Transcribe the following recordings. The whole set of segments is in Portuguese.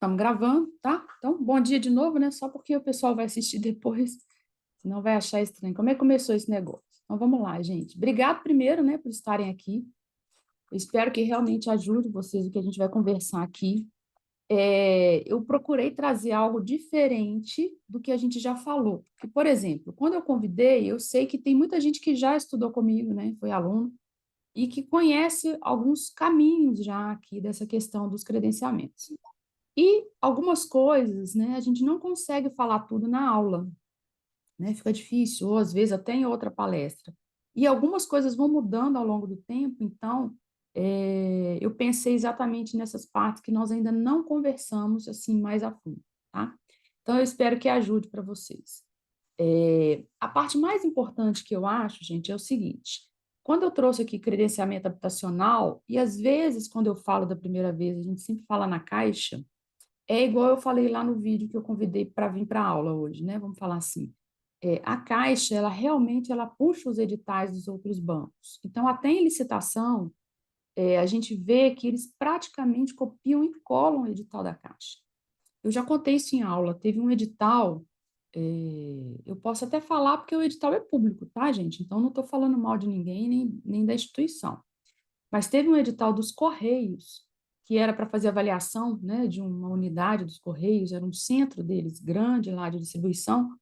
Estamos gravando, tá? Então, bom dia de novo, né? Só porque o pessoal vai assistir depois, senão vai achar estranho. Como é que começou esse negócio? Então, vamos lá, gente. Obrigado primeiro, né, por estarem aqui. Eu espero que realmente ajude vocês o que a gente vai conversar aqui. Eu procurei trazer algo diferente do que a gente já falou. Porque, por exemplo, quando eu convidei, eu sei que tem muita gente que já estudou comigo, né? Foi aluno, e que conhece alguns caminhos já aqui dessa questão dos credenciamentos. E algumas coisas, né, a gente não consegue falar tudo na aula, né? Fica difícil, ou às vezes até em outra palestra. E algumas coisas vão mudando ao longo do tempo, então eu pensei exatamente nessas partes que nós ainda não conversamos assim mais a fundo, tá? Então eu espero que ajude para vocês. A parte mais importante que eu acho, gente, é o seguinte: quando eu trouxe aqui credenciamento habitacional, e às vezes, quando eu falo da primeira vez, a gente sempre fala na caixa, é igual eu falei lá no vídeo que eu convidei para vir para a aula hoje, né? Vamos falar assim. A Caixa, ela realmente ela puxa os editais dos outros bancos. Então, até em licitação, a gente vê que eles praticamente copiam e colam o edital da Caixa. Eu já contei isso em aula. Teve um edital, eu posso até falar porque o edital é público, tá, gente? Então, não estou falando mal de ninguém, nem da instituição. Mas teve um edital dos Correios, que era para fazer avaliação, né, de uma unidade dos Correios, era um centro deles, grande lá de distribuição,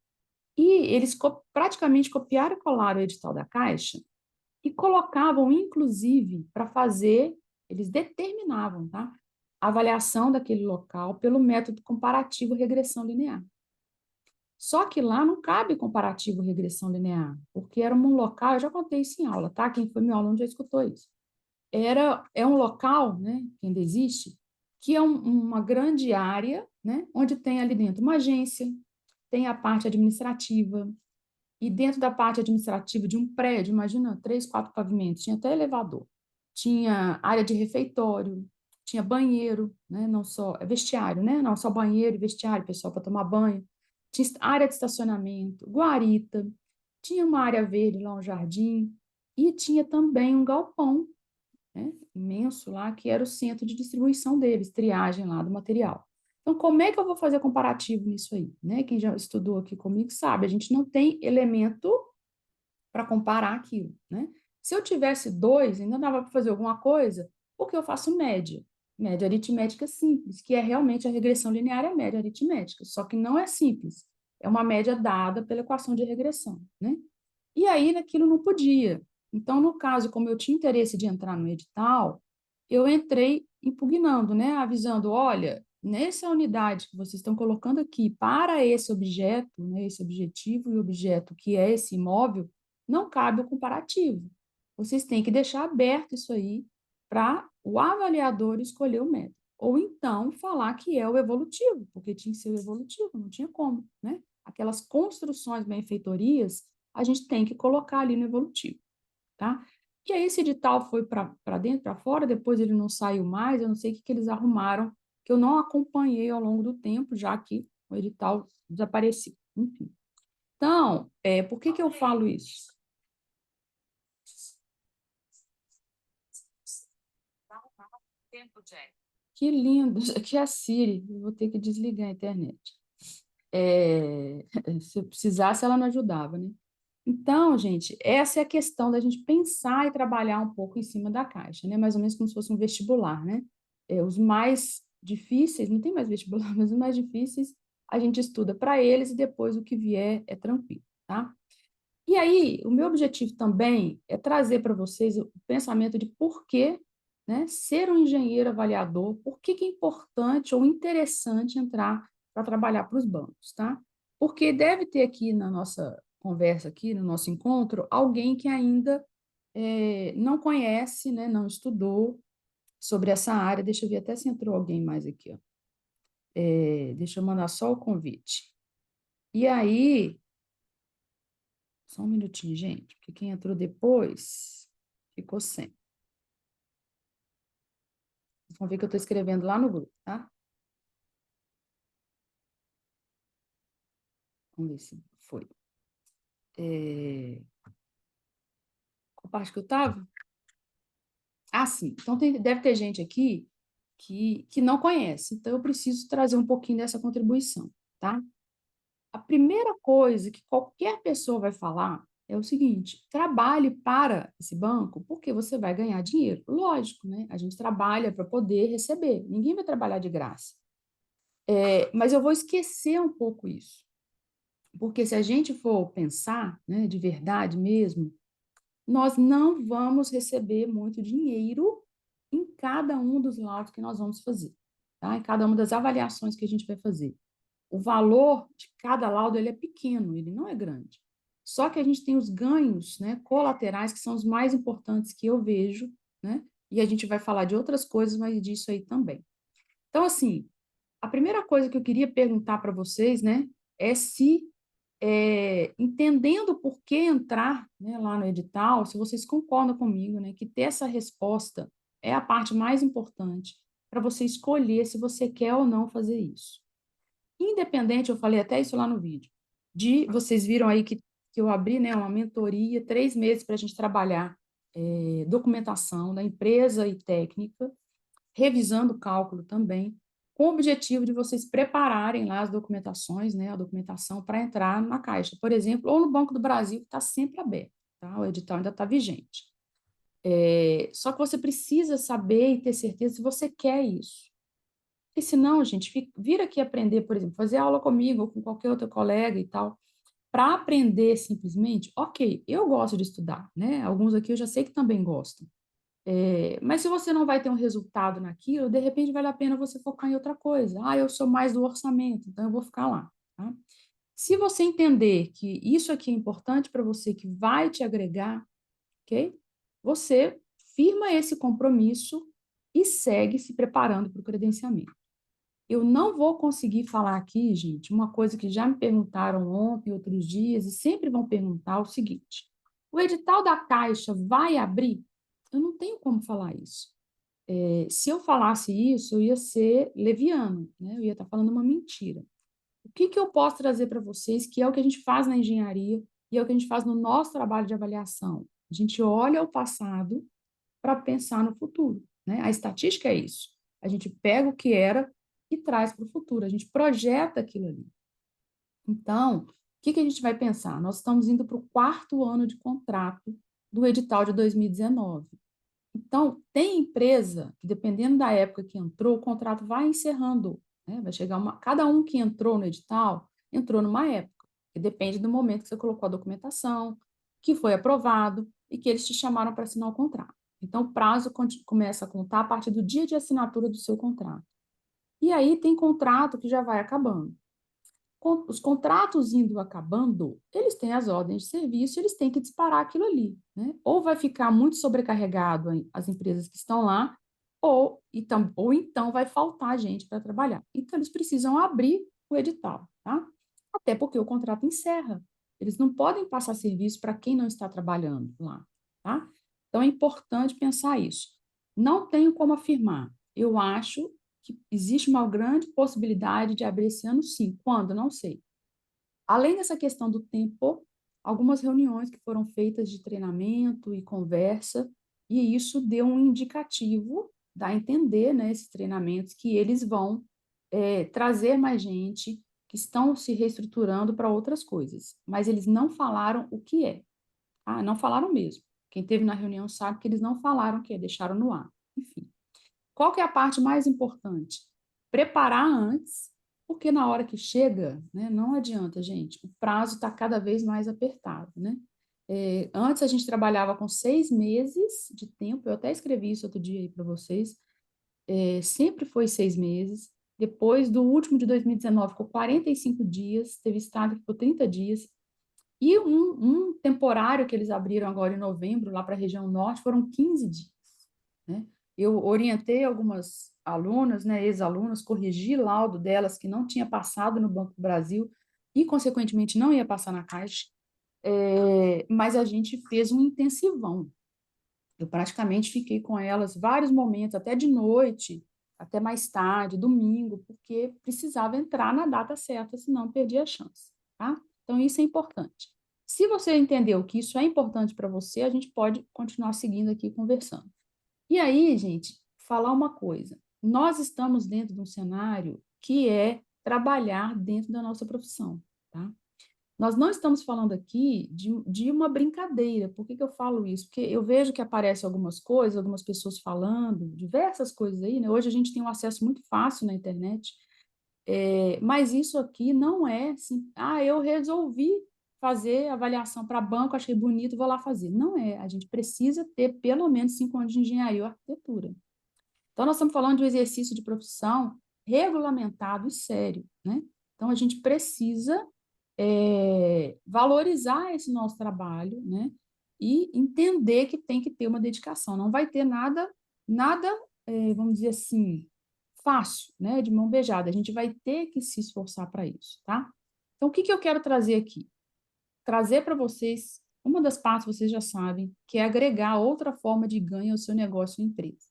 e eles praticamente copiaram e colaram o edital da Caixa e colocavam, inclusive, para fazer, eles determinavam, tá? A avaliação daquele local pelo método comparativo regressão linear. Só que lá não cabe comparativo regressão linear, porque era um local, eu já contei isso em aula, tá? Quem foi meu aluno já escutou isso. É um local, né, que ainda existe, que é uma grande área, né, onde tem ali dentro uma agência, tem a parte administrativa, e dentro da parte administrativa de um prédio, imagina, 3, 4 pavimentos, tinha até elevador, tinha área de refeitório, tinha banheiro, né, não só, vestiário, né, não só banheiro e vestiário, pessoal para tomar banho, tinha área de estacionamento, guarita, tinha uma área verde lá, um jardim, e tinha também um galpão, né, imenso lá, que era o centro de distribuição deles, triagem lá do material. Então, como é que eu vou fazer comparativo nisso aí? Né? Quem já estudou aqui comigo sabe, a gente não tem elemento para comparar aquilo. Né? Se eu tivesse dois, ainda dava para fazer alguma coisa, porque eu faço média. Média aritmética simples, que é realmente a regressão linear é média aritmética, só que não é simples. É uma média dada pela equação de regressão. Né? E aí, naquilo não podia. Então, no caso, como eu tinha interesse de entrar no edital, eu entrei impugnando, né, avisando, olha, nessa unidade que vocês estão colocando aqui para esse objeto, né, esse objetivo e objeto que é esse imóvel, não cabe o comparativo. Vocês têm que deixar aberto isso aí para o avaliador escolher o método. Ou então falar que é o evolutivo, porque tinha que ser o evolutivo, não tinha como, né? Aquelas construções benfeitorias a gente tem que colocar ali no evolutivo, tá? E aí esse edital foi para dentro, para fora, depois ele não saiu mais, eu não sei o que, que eles arrumaram, que eu não acompanhei ao longo do tempo, já que o edital desapareceu. Enfim. Então, por que que eu falo isso? Que lindo, aqui é a Siri, eu vou ter que desligar a internet. Se eu precisasse, ela não ajudava, né? Então, gente, essa é a questão da gente pensar e trabalhar um pouco em cima da caixa, né? Mais ou menos como se fosse um vestibular, né? Os mais difíceis, não tem mais vestibular, mas os mais difíceis a gente estuda para eles e depois o que vier é tranquilo, tá? E aí, o meu objetivo também é trazer para vocês o pensamento de por que, né, ser um engenheiro avaliador, por que que é importante ou interessante entrar para trabalhar para os bancos, tá? Porque deve ter aqui na nossa conversa, aqui no nosso encontro, alguém que ainda não conhece, né, não estudou sobre essa área. Deixa eu ver até se entrou alguém mais aqui, ó. Deixa eu mandar só o convite. E aí, só um minutinho, gente, porque quem entrou depois ficou sem. Vocês vão ver que eu estou escrevendo lá no grupo, tá? Vamos ver se foi. Qual parte que eu estava? Ah, sim. Então, deve ter gente aqui que não conhece. Então, eu preciso trazer um pouquinho dessa contribuição, tá? A primeira coisa que qualquer pessoa vai falar é o seguinte: trabalhe para esse banco porque você vai ganhar dinheiro. Lógico, né? A gente trabalha para poder receber. Ninguém vai trabalhar de graça. Mas eu vou esquecer um pouco isso. Porque se a gente for pensar, né, de verdade mesmo, nós não vamos receber muito dinheiro em cada um dos laudos que nós vamos fazer, tá? Em cada uma das avaliações que a gente vai fazer. O valor de cada laudo ele é pequeno, ele não é grande. Só que a gente tem os ganhos, né, colaterais, que são os mais importantes que eu vejo, né? E a gente vai falar de outras coisas, mas disso aí também. Então, assim, a primeira coisa que eu queria perguntar para vocês, né, é se, entendendo por que entrar, né, lá no edital, se vocês concordam comigo, né, que ter essa resposta é a parte mais importante para você escolher se você quer ou não fazer isso. Independente, eu falei até isso lá no vídeo, de vocês viram aí que eu abri, né, uma mentoria, 3 meses para a gente trabalhar documentação da empresa e técnica, revisando o cálculo também, com o objetivo de vocês prepararem lá as documentações, né, a documentação para entrar na Caixa, por exemplo, ou no Banco do Brasil, que está sempre aberto, tá? O edital ainda está vigente. Só que você precisa saber e ter certeza se você quer isso. Porque senão, gente, vir aqui aprender, por exemplo, fazer aula comigo ou com qualquer outro colega e tal, para aprender simplesmente, ok, eu gosto de estudar, né? Alguns aqui eu já sei que também gostam. Mas se você não vai ter um resultado naquilo, de repente vale a pena você focar em outra coisa. Ah, eu sou mais do orçamento, então eu vou ficar lá, tá? Se você entender que isso aqui é importante para você, que vai te agregar, ok? Você firma esse compromisso e segue se preparando para o credenciamento. Eu não vou conseguir falar aqui, gente, uma coisa que já me perguntaram ontem, outros dias, e sempre vão perguntar o seguinte: o edital da Caixa vai abrir? Eu não tenho como falar isso. Se eu falasse isso, eu ia ser leviano, né? Eu ia estar falando uma mentira. O que que eu posso trazer para vocês, que é o que a gente faz na engenharia e é o que a gente faz no nosso trabalho de avaliação? A gente olha o passado para pensar no futuro, né? A estatística é isso. A gente pega o que era e traz para o futuro. A gente projeta aquilo ali. Então, o que que a gente vai pensar? Nós estamos indo para o 4º ano de contrato do edital de 2019. Então, tem empresa que, dependendo da época que entrou, o contrato vai encerrando, né? Vai chegar cada um que entrou no edital, entrou numa época, que depende do momento que você colocou a documentação, que foi aprovado e que eles te chamaram para assinar o contrato. Então, o prazo começa a contar a partir do dia de assinatura do seu contrato. E aí tem contrato que já vai acabando. Os contratos indo acabando, eles têm as ordens de serviço, eles têm que disparar aquilo ali, né? Ou vai ficar muito sobrecarregado as empresas que estão lá, ou então vai faltar gente para trabalhar. Então, eles precisam abrir o edital, tá? Até porque o contrato encerra. Eles não podem passar serviço para quem não está trabalhando lá, tá? Então, é importante pensar isso. Não tenho como afirmar. Eu acho que existe uma grande possibilidade de abrir esse ano, sim. Quando? Não sei. Além dessa questão do tempo, algumas reuniões que foram feitas de treinamento e conversa, e isso deu um indicativo, dá a entender, né, esses treinamentos, que eles vão trazer mais gente, que estão se reestruturando para outras coisas, mas eles não falaram o que é, tá? Não falaram mesmo. Quem esteve na reunião sabe que eles não falaram o que é, deixaram no ar. Enfim. Qual que é a parte mais importante? Preparar antes, porque na hora que chega, né, não adianta, gente, o prazo está cada vez mais apertado, né? Antes a gente trabalhava com 6 meses de tempo, eu até escrevi isso outro dia aí para vocês, sempre foi 6 meses, depois do último de 2019 ficou 45 dias, teve estado que ficou 30 dias, e um temporário que eles abriram agora em novembro, lá para a região norte, foram 15 dias, né? Eu orientei algumas alunas, né, ex-alunas, corrigi laudo delas que não tinha passado no Banco do Brasil e, consequentemente, não ia passar na Caixa, mas a gente fez um intensivão. Eu praticamente fiquei com elas vários momentos, até de noite, até mais tarde, domingo, porque precisava entrar na data certa, senão perdia a chance, tá? Então, isso é importante. Se você entendeu que isso é importante para você, a gente pode continuar seguindo aqui conversando. E aí, gente, falar uma coisa. nós estamos dentro de um cenário que é trabalhar dentro da nossa profissão, tá? Nós não estamos falando aqui de uma brincadeira. Por que que eu falo isso? Porque eu vejo que aparecem algumas coisas, algumas pessoas falando, diversas coisas aí, né? Hoje a gente tem um acesso muito fácil na internet, mas isso aqui não é assim, eu resolvi fazer avaliação para banco, achei bonito, vou lá fazer. Não é, a gente precisa ter pelo menos 5 anos de engenharia ou arquitetura. Então, nós estamos falando de um exercício de profissão regulamentado e sério, né? Então, a gente precisa valorizar esse nosso trabalho, né? E entender que tem que ter uma dedicação. Não vai ter nada, vamos dizer assim, fácil, né? De mão beijada. A gente vai ter que se esforçar para isso, tá? Então, o que que eu quero trazer aqui? Trazer para vocês, uma das partes vocês já sabem, que é agregar outra forma de ganho ao seu negócio ou empresa.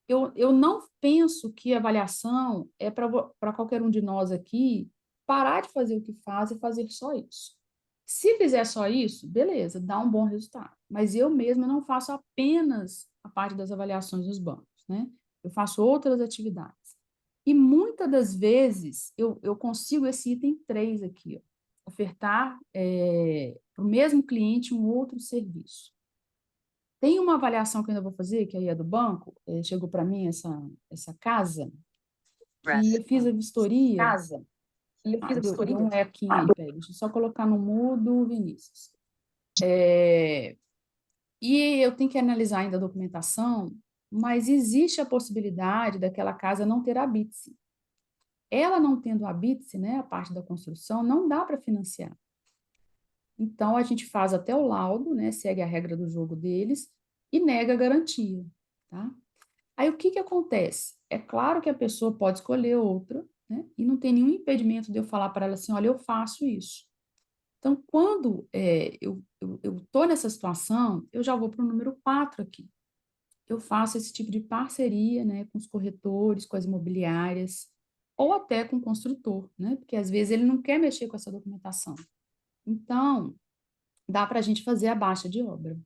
Eu não penso que avaliação é para qualquer um de nós aqui parar de fazer o que faz e fazer só isso. Se fizer só isso, beleza, dá um bom resultado. Mas eu mesma não faço apenas a parte das avaliações dos bancos, né? Eu faço outras atividades. E muitas das vezes eu consigo esse item 3 aqui, ó, ofertar para o mesmo cliente um outro serviço. Tem uma avaliação que eu ainda vou fazer, que aí é do banco, chegou para mim essa casa, que eu fiz a vistoria. Casa. E eu fiz a Deu um vistoria. equinho aí, peraí, deixa eu só colocar no mudo, Vinícius. E eu tenho que analisar ainda a documentação, mas existe a possibilidade daquela casa não ter habite-se. Ela não tendo habite-se, né, a parte da construção, não dá para financiar. Então, a gente faz até o laudo, né, segue a regra do jogo deles, e nega a garantia, tá? Aí o que que acontece? É claro que a pessoa pode escolher outra, né? E não tem nenhum impedimento de eu falar para ela assim, olha, eu faço isso. Então, quando eu estou nessa situação, eu já vou para o número 4 aqui. Eu faço esse tipo de parceria, né, com os corretores, com as imobiliárias, ou até com o construtor, né? Porque às vezes ele não quer mexer com essa documentação. Então, dá para a gente fazer a baixa de obra.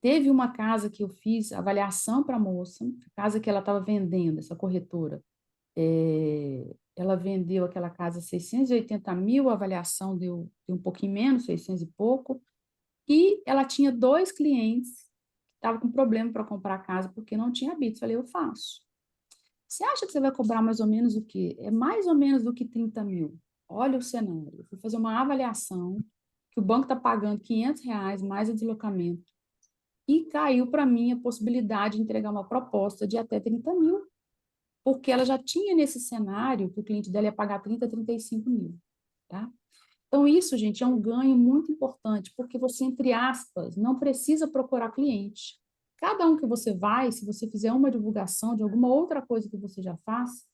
Teve uma casa que eu fiz avaliação para a moça, a casa que ela estava vendendo, essa corretora. Ela vendeu aquela casa 680 mil, a avaliação deu um pouquinho menos, 600 e pouco, e ela tinha 2 clientes que estavam com problema para comprar a casa porque não tinha habite. Falei, eu faço. Você acha que você vai cobrar mais ou menos o quê? É mais ou menos do que 30 mil. Olha o cenário. Eu fui fazer uma avaliação que o banco está pagando R$ 500 mais o deslocamento. E caiu para mim a possibilidade de entregar uma proposta de até 30 mil, porque ela já tinha nesse cenário que o cliente dela ia pagar 30, 35 mil, tá? Então, isso, gente, é um ganho muito importante, porque você, entre aspas, não precisa procurar cliente. Cada um que você vai, se você fizer uma divulgação de alguma outra coisa que você já faz,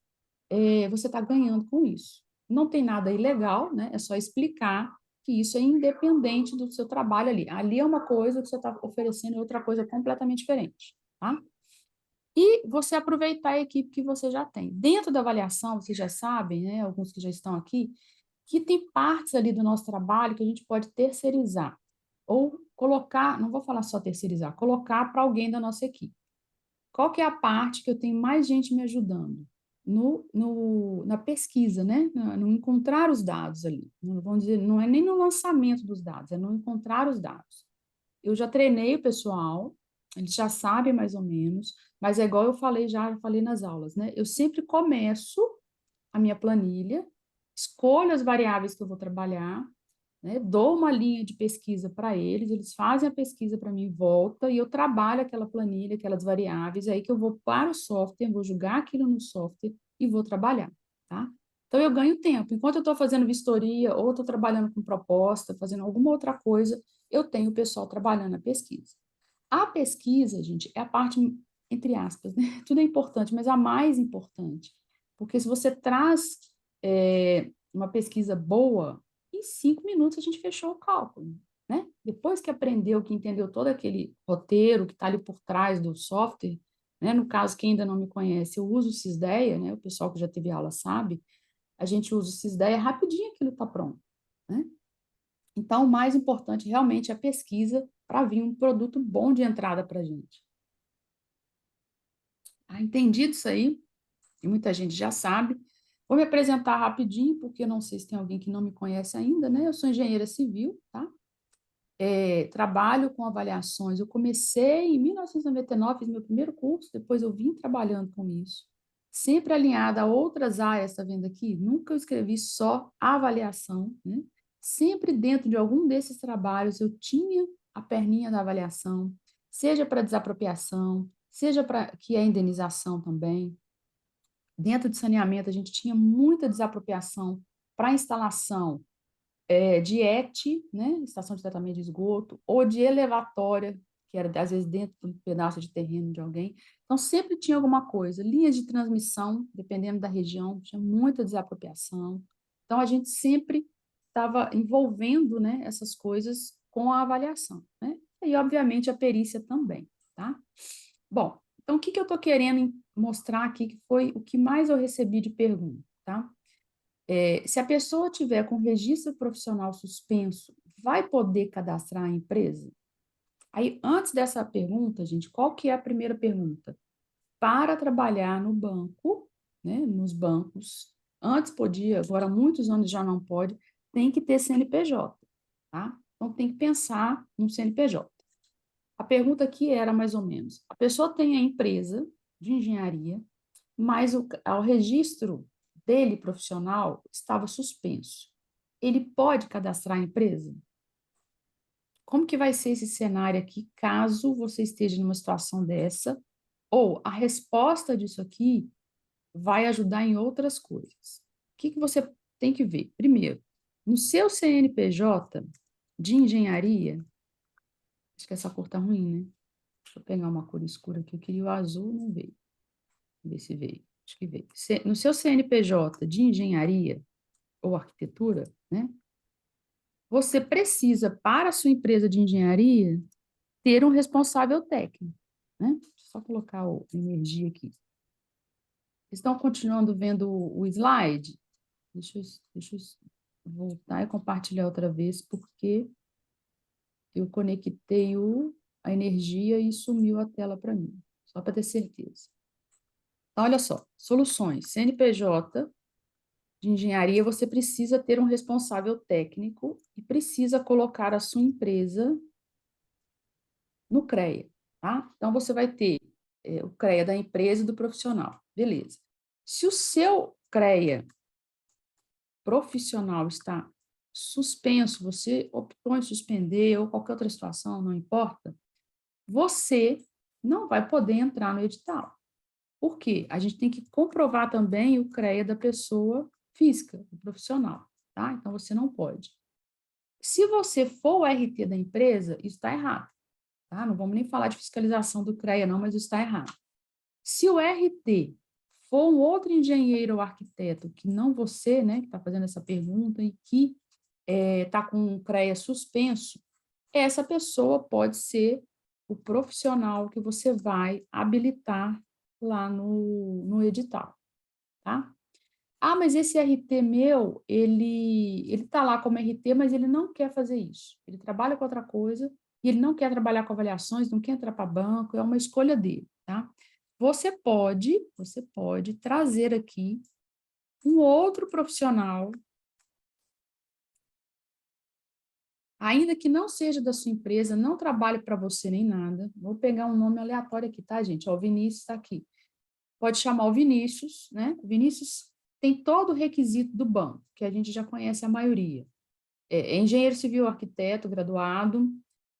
você está ganhando com isso. Não tem nada ilegal, né? É só explicar que isso é independente do seu trabalho ali. Ali é uma coisa que você está oferecendo e outra coisa completamente diferente, tá? E você aproveitar a equipe que você já tem. Dentro da avaliação, vocês já sabem, né, alguns que já estão aqui, que tem partes ali do nosso trabalho que a gente pode terceirizar ou colocar, não vou falar só terceirizar, colocar para alguém da nossa equipe. Qual que é a parte que eu tenho mais gente me ajudando? Na pesquisa, né? No encontrar os dados ali. Não, vamos dizer, não é nem no lançamento dos dados, é no encontrar os dados. Eu já treinei o pessoal, eles já sabem mais ou menos, mas é igual eu falei já falei nas aulas, né? Eu sempre começo a minha planilha, escolho as variáveis que eu vou trabalhar, né? Dou uma linha de pesquisa para eles, eles fazem a pesquisa para mim, volta e eu trabalho aquela planilha, aquelas variáveis, aí que eu vou para o software, vou jogar aquilo no software e vou trabalhar, tá? Então eu ganho tempo. Enquanto eu estou fazendo vistoria ou estou trabalhando com proposta, fazendo alguma outra coisa, eu tenho o pessoal trabalhando na pesquisa. A pesquisa, gente, é a parte, entre aspas, né? Tudo é importante, mas a mais importante. Porque se você traz uma pesquisa boa, em 5 minutos a gente fechou o cálculo, né? Depois que aprendeu, que entendeu todo aquele roteiro que está ali por trás do software, né? No caso, quem ainda não me conhece, eu uso o Sysdeia, né? O pessoal que já teve aula sabe, a gente usa o Sysdeia, rapidinho aquilo está pronto, né? Então, o mais importante realmente é a pesquisa para vir um produto bom de entrada para a gente. Ah, entendido isso aí? e muita gente já sabe. Vou me apresentar rapidinho, porque não sei se tem alguém que não me conhece ainda, né? Eu sou engenheira civil, tá? Trabalho com avaliações. Eu comecei em 1999, fiz meu primeiro curso, depois eu vim trabalhando com isso. Sempre alinhada a outras áreas, está vendo aqui? Nunca eu escrevi só avaliação, né? Sempre dentro de algum desses trabalhos eu tinha a perninha da avaliação, seja para desapropriação, seja para que é indenização também. Dentro de saneamento, a gente tinha muita desapropriação para instalação de ET, né, estação de tratamento de esgoto, ou de elevatória, que era, às vezes, dentro de um pedaço de terreno de alguém. Então, sempre tinha alguma coisa. Linhas de transmissão, dependendo da região, tinha muita desapropriação. Então, a gente sempre estava envolvendo, né, essas coisas com a avaliação, né? E, obviamente, a perícia também, tá? Bom, então, o que eu estou querendo mostrar aqui, que foi o que mais eu recebi de pergunta, tá? Se a pessoa tiver com registro profissional suspenso, vai poder cadastrar a empresa? Aí, antes dessa pergunta, gente, qual que é a primeira pergunta? Para trabalhar no banco, né, nos bancos, antes podia, agora há muitos anos já não pode, tem que ter CNPJ, tá? Então, tem que pensar no CNPJ. A pergunta aqui era mais ou menos, a pessoa tem a empresa de engenharia, mas o registro dele profissional estava suspenso. Ele pode cadastrar a empresa? Como que vai ser esse cenário aqui, caso você esteja numa situação dessa? Ou a resposta disso aqui vai ajudar em outras coisas. O que você tem que ver? Primeiro, no seu CNPJ de engenharia, acho que essa cor tá ruim, né? Deixa eu pegar uma cor escura aqui, eu queria o azul, não veio. Vamos ver se veio. Acho que veio. No seu CNPJ de engenharia ou arquitetura, né? Você precisa, para a sua empresa de engenharia, ter um responsável técnico, né? Deixa eu só colocar a energia aqui. Estão continuando vendo o slide? Deixa eu voltar e compartilhar outra vez, porque eu conectei a energia e sumiu a tela para mim, só para ter certeza. Então, olha só, soluções. CNPJ de engenharia, você precisa ter um responsável técnico e precisa colocar a sua empresa no CREA, tá? Então, você vai ter o CREA da empresa e do profissional, beleza. Se o seu CREA profissional está suspenso, você optou em suspender ou qualquer outra situação, não importa, você não vai poder entrar no edital. Por quê? A gente tem que comprovar também o CREA da pessoa física, do profissional, tá? Então, você não pode. Se você for o RT da empresa, isso está errado, tá? Não vamos nem falar de fiscalização do CREA, não, mas isso está errado. Se o RT for um outro engenheiro ou arquiteto, que não você, né, que está fazendo essa pergunta e que está com o CREA suspenso, essa pessoa pode ser o profissional que você vai habilitar lá no edital, tá? Ah, mas esse RT meu, ele está lá como RT, mas ele não quer fazer isso. Ele trabalha com outra coisa e ele não quer trabalhar com avaliações, não quer entrar para banco, é uma escolha dele, tá? Você pode trazer aqui um outro profissional, ainda que não seja da sua empresa, não trabalhe para você nem nada. Vou pegar um nome aleatório aqui, tá, gente? Ó, o Vinícius está aqui. Pode chamar o Vinícius, né? O Vinícius tem todo o requisito do banco, que a gente já conhece a maioria. É engenheiro civil, arquiteto, graduado,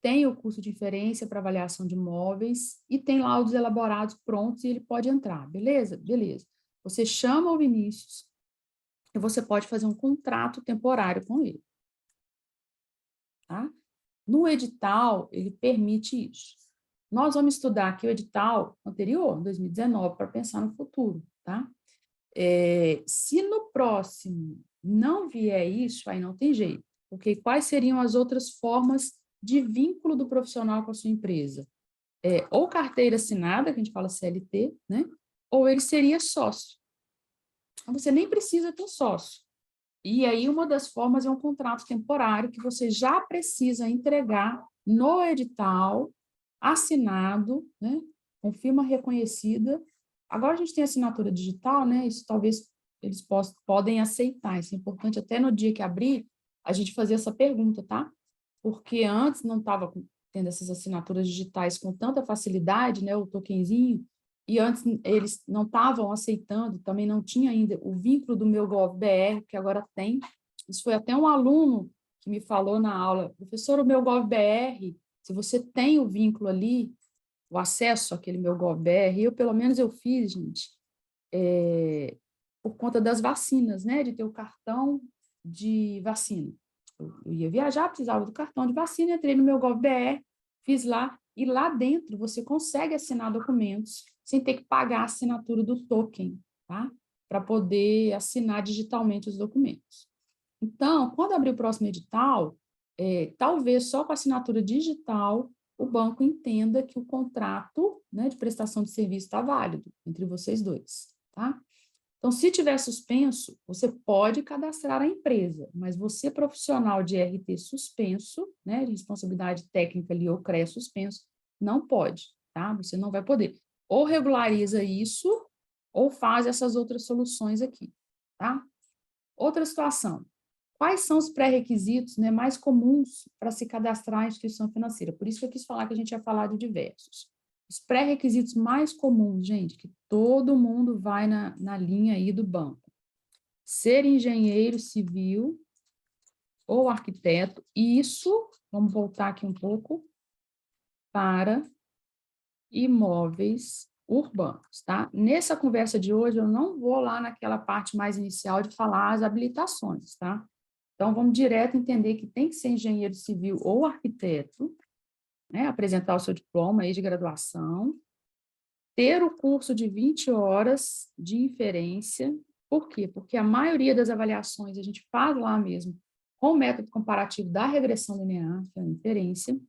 tem o curso de inferência para avaliação de imóveis e tem laudos elaborados prontos e ele pode entrar, beleza? Beleza. Você chama o Vinícius e você pode fazer um contrato temporário com ele, tá? No edital, ele permite isso. Nós vamos estudar aqui o edital anterior, 2019, para pensar no futuro, tá? Se no próximo não vier isso, aí não tem jeito. Porque quais seriam as outras formas de vínculo do profissional com a sua empresa? Ou carteira assinada, que a gente fala CLT, né? Ou ele seria sócio. Então, você nem precisa ter sócio. E aí, uma das formas é um contrato temporário que você já precisa entregar no edital, assinado, né? Com firma reconhecida, Agora a gente tem assinatura digital, né? Isso talvez eles podem aceitar. Isso é importante até no dia que abrir, a gente fazer essa pergunta, tá? Porque antes não estava tendo essas assinaturas digitais com tanta facilidade, né? O tokenzinho, e antes eles não estavam aceitando, também não tinha ainda o vínculo do meu GovBR, que agora tem. Isso foi até um aluno que me falou na aula, professor, o meu GovBR, se você tem o vínculo ali, o acesso àquele meu GovBR, pelo menos eu fiz, gente, por conta das vacinas, né, de ter o cartão de vacina. Eu ia viajar, precisava do cartão de vacina, entrei no meu GovBR, fiz lá, e lá dentro você consegue assinar documentos sem ter que pagar a assinatura do token, tá? Para poder assinar digitalmente os documentos. Então, quando abrir o próximo edital, talvez só com assinatura digital o banco entenda que o contrato, né, de prestação de serviço está válido entre vocês dois, tá? Então, se tiver suspenso, você pode cadastrar a empresa, mas você, profissional de RT suspenso, né, de responsabilidade técnica ali ou CREA suspenso, não pode, tá? Você não vai poder. Ou regulariza isso, ou faz essas outras soluções aqui, tá? Outra situação. Quais são os pré-requisitos, né, mais comuns para se cadastrar em instituição financeira? Por isso que eu quis falar que a gente ia falar de diversos. Os pré-requisitos mais comuns, gente, que todo mundo vai na linha aí do banco. Ser engenheiro civil ou arquiteto, isso, vamos voltar aqui um pouco, para imóveis urbanos, tá? Nessa conversa de hoje, eu não vou lá naquela parte mais inicial de falar as habilitações, tá? Então, vamos direto entender que tem que ser engenheiro civil ou arquiteto, né? Apresentar o seu diploma aí de graduação, ter o curso de 20 horas de inferência. Por quê? Porque a maioria das avaliações a gente faz lá mesmo, com o método comparativo da regressão linear, que é a inferência,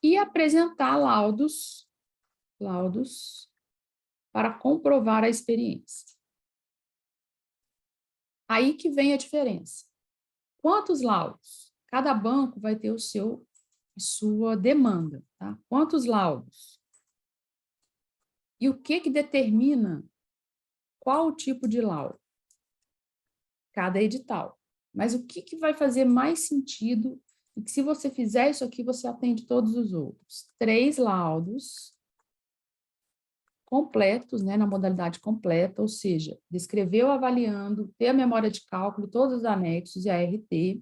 e apresentar laudos para comprovar a experiência. Aí que vem a diferença. Quantos laudos? Cada banco vai ter a sua demanda, tá? Quantos laudos? E o que determina qual o tipo de laudo? Cada edital. Mas o que vai fazer mais sentido e que se você fizer isso aqui, você atende todos os outros? 3 laudos completos, né, na modalidade completa, ou seja, descreveu avaliando, ter a memória de cálculo, todos os anexos e a RT,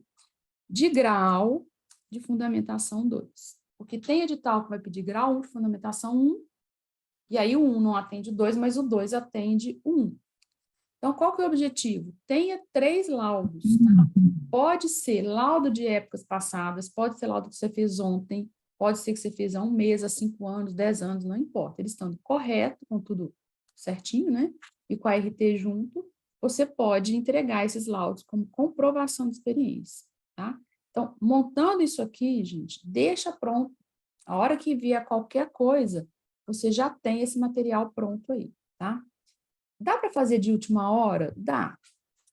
de grau de fundamentação 2. Porque tem edital que vai pedir grau 1 de fundamentação 1, e aí o 1 não atende o 2, mas o 2 atende o 1. Então, qual que é o objetivo? Tenha 3 laudos, tá? Pode ser laudo de épocas passadas, pode ser laudo que você fez ontem, pode ser que você fez há 1 mês, há 5 anos, 10 anos, não importa. Eles estão correto, com tudo certinho, né? E com a RT junto, você pode entregar esses laudos como comprovação de experiência, tá? Então, montando isso aqui, gente, deixa pronto. A hora que vier qualquer coisa, você já tem esse material pronto aí, tá? Dá para fazer de última hora? Dá.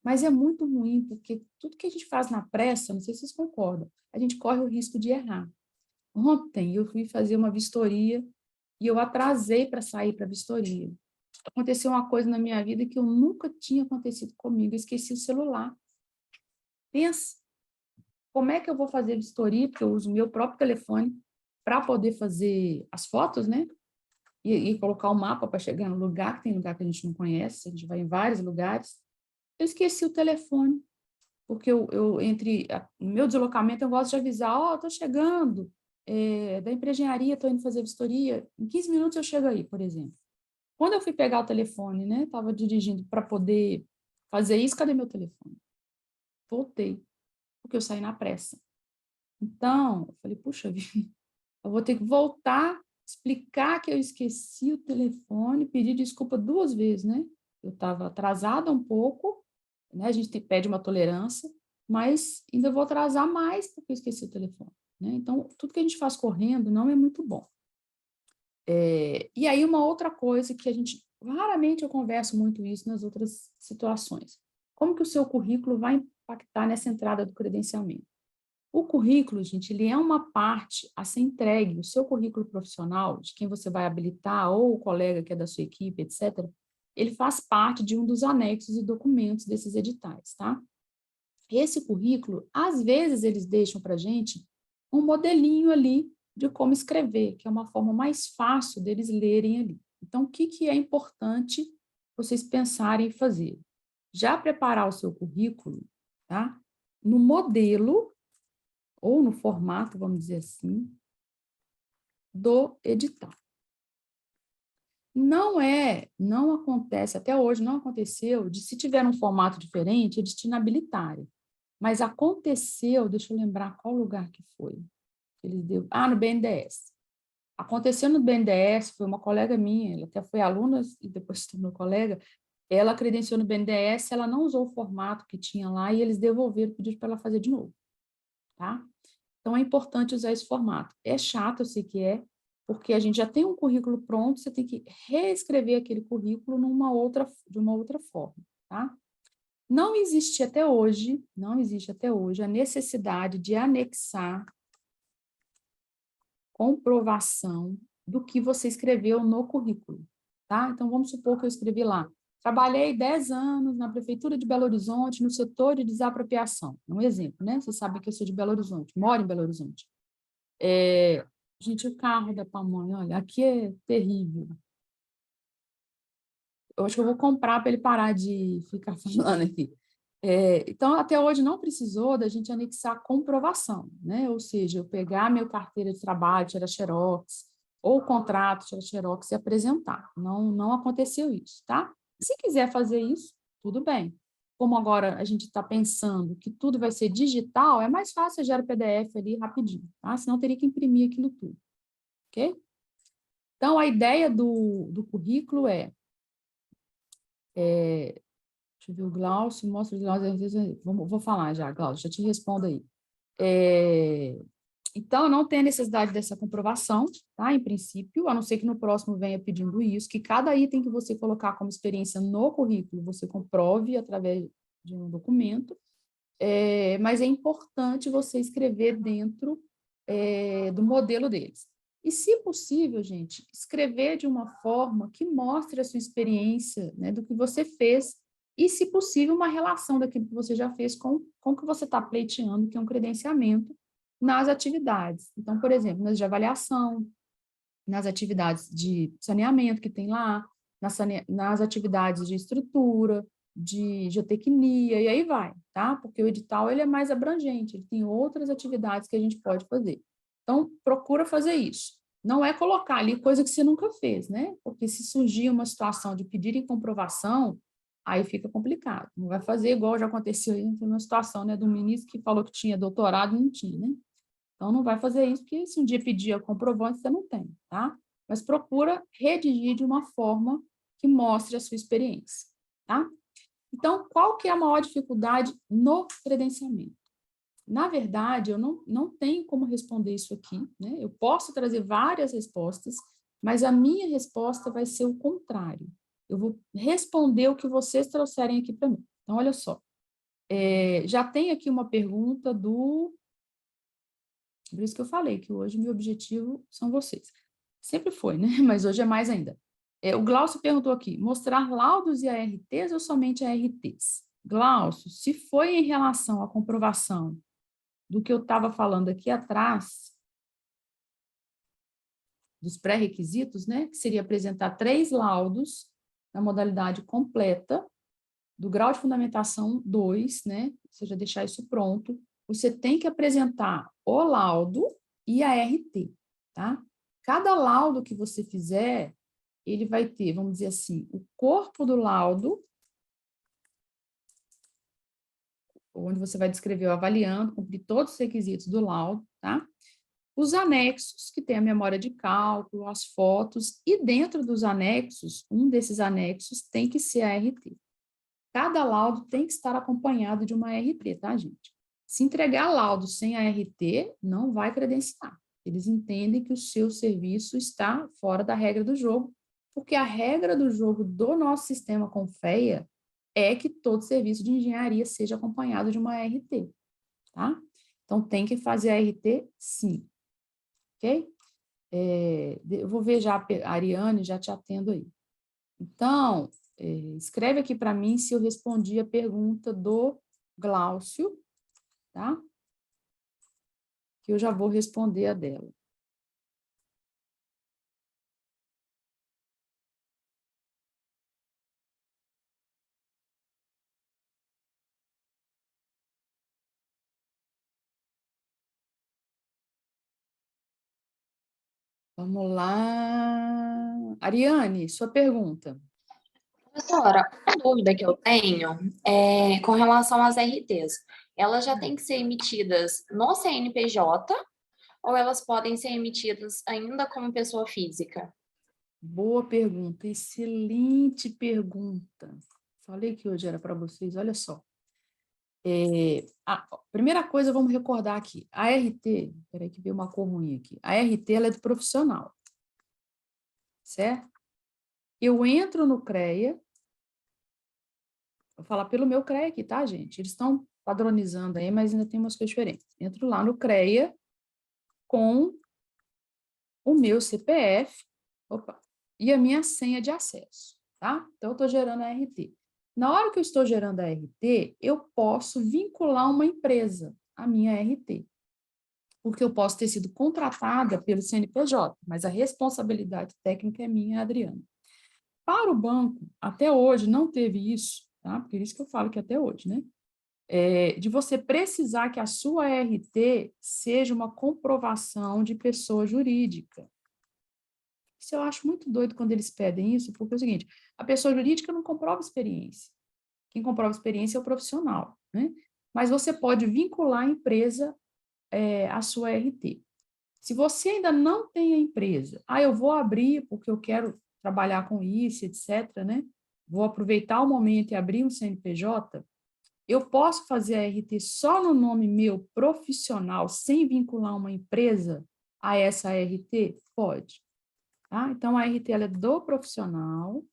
Mas é muito ruim, porque tudo que a gente faz na pressa, não sei se vocês concordam, a gente corre o risco de errar. Ontem eu fui fazer uma vistoria e eu atrasei para sair para a vistoria. Aconteceu uma coisa na minha vida que eu nunca tinha acontecido comigo, eu esqueci o celular. Pensa, como é que eu vou fazer vistoria, porque eu uso o meu próprio telefone para poder fazer as fotos, né? E colocar o mapa para chegar no lugar, que tem lugar que a gente não conhece, a gente vai em vários lugares. Eu esqueci o telefone, porque no meu deslocamento eu gosto de avisar, estou chegando, da engenharia, estou indo fazer vistoria, em 15 minutos eu chego aí, por exemplo. Quando eu fui pegar o telefone, né, estava dirigindo para poder fazer isso, cadê meu telefone? Voltei, porque eu saí na pressa. Então, eu falei, puxa vida, eu vou ter que voltar, explicar que eu esqueci o telefone, pedir desculpa 2 vezes, né? Eu estava atrasada um pouco, né? A gente pede uma tolerância, mas ainda vou atrasar mais porque eu esqueci o telefone, né? Então, tudo que a gente faz correndo não é muito bom. E aí, uma outra coisa que raramente eu converso muito isso nas outras situações. Como que o seu currículo vai impactar nessa entrada do credenciamento? O currículo, gente, ele é uma parte a ser entregue, o seu currículo profissional, de quem você vai habilitar, ou o colega que é da sua equipe, etc., ele faz parte de um dos anexos e documentos desses editais, tá? Esse currículo, às vezes, eles deixam para a gente um modelinho ali de como escrever, que é uma forma mais fácil deles lerem ali. Então, o que é importante vocês pensarem em fazer? Já preparar o seu currículo, tá? No modelo, ou no formato, vamos dizer assim, do edital. Não acontece, até hoje não aconteceu, de se tiver um formato diferente, eles te inabilitarem. Mas aconteceu, deixa eu lembrar qual lugar que foi. No BNDES. Aconteceu no BNDES, foi uma colega minha, ela até foi aluna e depois se tornou colega, ela credenciou no BNDES, ela não usou o formato que tinha lá e eles devolveram, pediram para ela fazer de novo, tá? Então, é importante usar esse formato. É chato, eu sei que é, porque a gente já tem um currículo pronto, você tem que reescrever aquele currículo de uma outra forma, tá? Não existe até hoje a necessidade de anexar comprovação do que você escreveu no currículo, tá? Então, vamos supor que eu escrevi lá, trabalhei 10 anos na Prefeitura de Belo Horizonte, no setor de desapropriação. Um exemplo, né? Você sabe que eu sou de Belo Horizonte, moro em Belo Horizonte. Gente, o carro da pamonha, olha, aqui é terrível. Eu acho que eu vou comprar para ele parar de ficar falando aqui. Então, até hoje não precisou da gente anexar comprovação, né? Ou seja, eu pegar minha carteira de trabalho, tirar xerox, ou o contrato, tirar xerox e apresentar. Não aconteceu isso, tá? Se quiser fazer isso, tudo bem. Como agora a gente está pensando que tudo vai ser digital, é mais fácil, você gera o PDF ali rapidinho, tá? Senão teria que imprimir aquilo tudo, ok? Então, a ideia do currículo deixa eu ver o Glaucio, mostra o Glaucio, vou falar já, Glaucio, já te respondo aí. Então, não tem a necessidade dessa comprovação, tá? Em princípio, a não ser que no próximo venha pedindo isso, que cada item que você colocar como experiência no currículo, você comprove através de um documento, mas é importante você escrever dentro do modelo deles. E, se possível, gente, escrever de uma forma que mostre a sua experiência, né, do que você fez, e, se possível, uma relação daquilo que você já fez com o que você está pleiteando, que é um credenciamento, nas atividades. Então, por exemplo, nas de avaliação, nas atividades de saneamento que tem lá, nas atividades de estrutura, de geotecnia, e aí vai, tá? Porque o edital ele é mais abrangente, ele tem outras atividades que a gente pode fazer. Então, procura fazer isso. Não é colocar ali coisa que você nunca fez, né? Porque se surgir uma situação de pedirem comprovação, aí fica complicado. Não vai fazer igual já aconteceu aí, uma situação, né, do ministro que falou que tinha doutorado e não tinha, né? Então, não vai fazer isso, porque se um dia pedir a comprovante, você não tem, tá? Mas procura redigir de uma forma que mostre a sua experiência, tá? Então, qual que é a maior dificuldade no credenciamento? Na verdade, eu não tenho como responder isso aqui, né? Eu posso trazer várias respostas, mas a minha resposta vai ser o contrário. Eu vou responder o que vocês trouxerem aqui para mim. Então, olha só. Já tem aqui uma pergunta do... Por isso que eu falei que hoje meu objetivo são vocês. Sempre foi, né? Mas hoje é mais ainda. O Glaucio perguntou aqui, mostrar laudos e ARTs ou somente ARTs? Glaucio, se foi em relação à comprovação do que eu estava falando aqui atrás, dos pré-requisitos, né? Que seria apresentar 3 laudos na modalidade completa, do grau de fundamentação 2, né? Ou seja, deixar isso pronto. Você tem que apresentar o laudo e a RT, tá? Cada laudo que você fizer, ele vai ter, vamos dizer assim, o corpo do laudo, onde você vai descrever o avaliando, cumprir todos os requisitos do laudo, tá? Os anexos, que tem a memória de cálculo, as fotos, e dentro dos anexos, um desses anexos tem que ser a RT. Cada laudo tem que estar acompanhado de uma RT, tá, gente? Se entregar laudo sem a RT, não vai credenciar. Eles entendem que o seu serviço está fora da regra do jogo, porque a regra do jogo do nosso sistema Confeia é que todo serviço de engenharia seja acompanhado de uma RT, tá? Então, tem que fazer a RT, sim, ok? Eu vou ver já a Ariane, já te atendo aí. Então, escreve aqui para mim se eu respondi a pergunta do Glaucio, tá? Que eu já vou responder a dela. Vamos lá. Ariane, sua pergunta. Professora, uma dúvida que eu tenho é com relação às RTs. Elas já têm que ser emitidas no CNPJ ou elas podem ser emitidas ainda como pessoa física? Boa pergunta, excelente pergunta. Falei que hoje era para vocês, olha só. A primeira coisa, vamos recordar aqui. A RT, peraí que veio uma cor ruim aqui. A RT, ela é do profissional, certo? Eu entro no CREA, vou falar pelo meu CREA aqui, tá, gente? Eles estão padronizando aí, mas ainda tem umas coisas diferentes. Entro lá no CREA com o meu CPF, e a minha senha de acesso, tá? Então, eu estou gerando a RT. Na hora que eu estou gerando a RT, eu posso vincular uma empresa à minha RT, porque eu posso ter sido contratada pelo CNPJ, mas a responsabilidade técnica é minha, Adriana. Para o banco, até hoje não teve isso, tá? Por isso que eu falo que até hoje, né? De você precisar que a sua RT seja uma comprovação de pessoa jurídica. Isso eu acho muito doido quando eles pedem isso, porque é o seguinte, a pessoa jurídica não comprova experiência. Quem comprova experiência é o profissional, né? Mas você pode vincular a empresa à sua RT. Se você ainda não tem a empresa, eu vou abrir porque eu quero trabalhar com isso, etc., né? Vou aproveitar o momento e abrir um CNPJ, eu posso fazer a RT só no nome meu profissional, sem vincular uma empresa a essa RT? Pode. Tá? Então, a RT ela é do profissional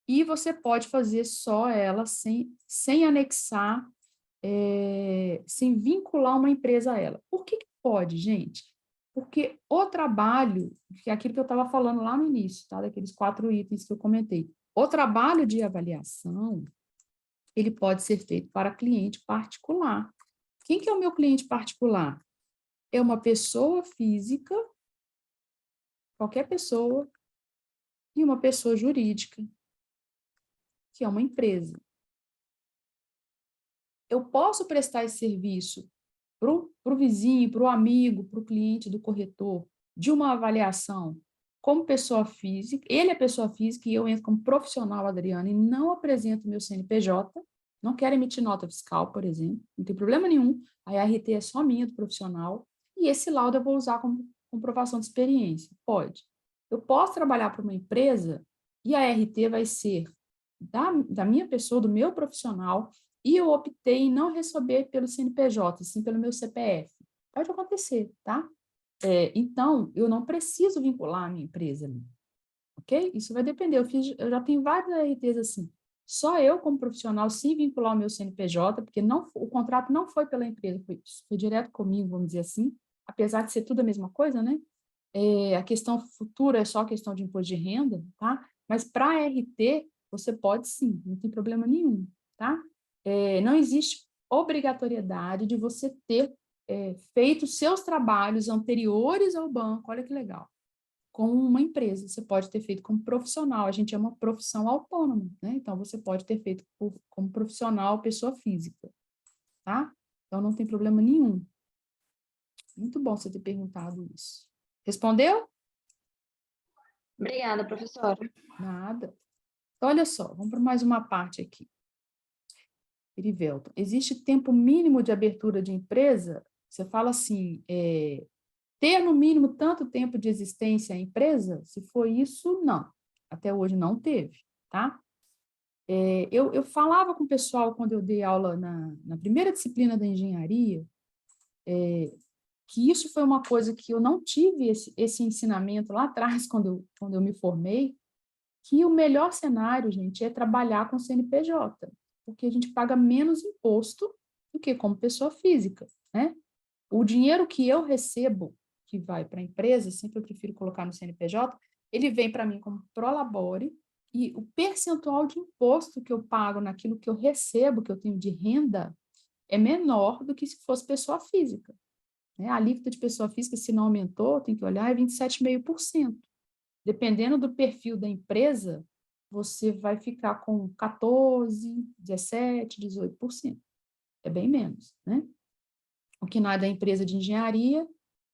e você pode fazer só ela sem anexar, sem vincular uma empresa a ela. Por que pode, gente? Porque o trabalho, que é aquilo que eu estava falando lá no início, tá? Daqueles 4 itens que eu comentei, o trabalho de avaliação, ele pode ser feito para cliente particular. Quem que é o meu cliente particular? É uma pessoa física, qualquer pessoa, e uma pessoa jurídica, que é uma empresa. Eu posso prestar esse serviço para o vizinho, para o amigo, para o cliente do corretor, de uma avaliação como pessoa física, ele é pessoa física e eu entro como profissional, Adriana, e não apresento meu CNPJ, não quero emitir nota fiscal, por exemplo, não tem problema nenhum, a RT é só minha do profissional, e esse laudo eu vou usar como comprovação de experiência. Pode. Eu posso trabalhar para uma empresa e a RT vai ser da minha pessoa, do meu profissional, e eu optei em não receber pelo CNPJ, sim pelo meu CPF. Pode acontecer, tá? Então, eu não preciso vincular a minha empresa ali, ok? Isso vai depender. Eu já tenho vários RTs assim. Só eu, como profissional, sem vincular o meu CNPJ, porque o contrato não foi pela empresa, foi direto comigo, vamos dizer assim, apesar de ser tudo a mesma coisa, né? A questão futura é só questão de imposto de renda, tá? Mas para a RT, você pode sim, não tem problema nenhum, tá? Não existe obrigatoriedade de você ter feito seus trabalhos anteriores ao banco, olha que legal, com uma empresa. Você pode ter feito como profissional, a gente é uma profissão autônoma, né? Então, você pode ter feito como profissional, pessoa física, tá? Então, não tem problema nenhum. Muito bom você ter perguntado isso. Respondeu? Obrigada, professora. Nada. Então, olha só, vamos para mais uma parte aqui. Erivelton, existe tempo mínimo de abertura de empresa? Você fala assim, ter no mínimo tanto tempo de existência a empresa? Se for isso, não. Até hoje não teve, tá? Eu falava com o pessoal quando eu dei aula na primeira disciplina da engenharia, que isso foi uma coisa que eu não tive esse ensinamento lá atrás, quando eu me formei, que o melhor cenário, gente, é trabalhar com CNPJ, porque a gente paga menos imposto do que como pessoa física, né? O dinheiro que eu recebo, que vai para a empresa, sempre eu prefiro colocar no CNPJ, ele vem para mim como prolabore, E o percentual de imposto que eu pago naquilo que eu recebo, que eu tenho de renda, é menor do que se fosse pessoa física. Né? A alíquota de pessoa física, se não aumentou, tem que olhar, é 27,5%. Dependendo do perfil da empresa, você vai ficar com 14%, 17%, 18%. É bem menos, né? O KNAI da empresa de engenharia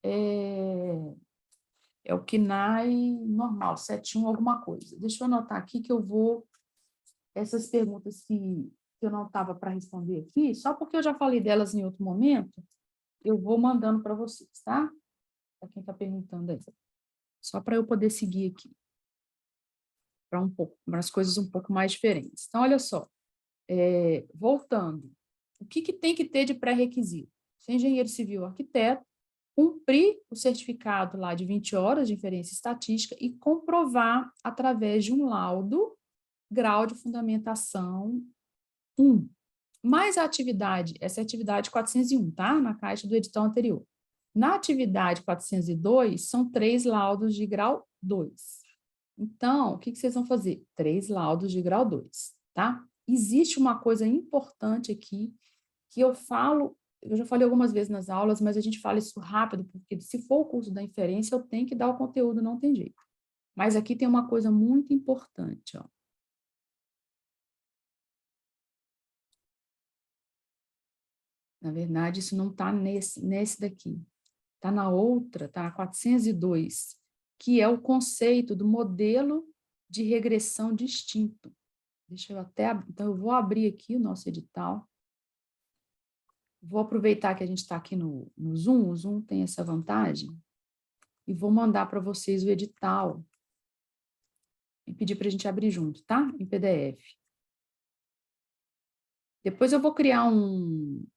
é o KNAI normal, 7,1 alguma coisa. Deixa eu anotar aqui que eu vou... Essas perguntas que eu não estava para responder aqui, só porque eu já falei delas em outro momento, eu vou mandando para vocês, tá? Para quem está perguntando aí. Só para eu poder seguir aqui. Para as coisas um pouco mais diferentes. Então, olha só. Voltando. O que tem que ter de pré-requisito? Ser engenheiro civil, arquiteto, cumprir o certificado lá de 20 horas de inferência estatística e comprovar, através de um laudo, grau de fundamentação 1. Mais a atividade, essa é a atividade 401, tá? Na caixa do edital anterior. Na atividade 402, são 3 laudos de grau 2. Então, o que vocês vão fazer? 3 laudos de grau 2, tá? Existe uma coisa importante aqui, que eu já falei algumas vezes nas aulas, mas a gente fala isso rápido, porque se for o curso da inferência, eu tenho que dar o conteúdo, não tem jeito. Mas aqui tem uma coisa muito importante, ó. Na verdade, isso não está nesse daqui. Está na outra, está na 402, que é o conceito do modelo de regressão distinto. Deixa eu até... Então, eu vou abrir aqui o nosso edital. Vou aproveitar que a gente está aqui no Zoom, o Zoom tem essa vantagem, e vou mandar para vocês o edital e pedir para a gente abrir junto, tá? Em PDF. Depois eu vou criar um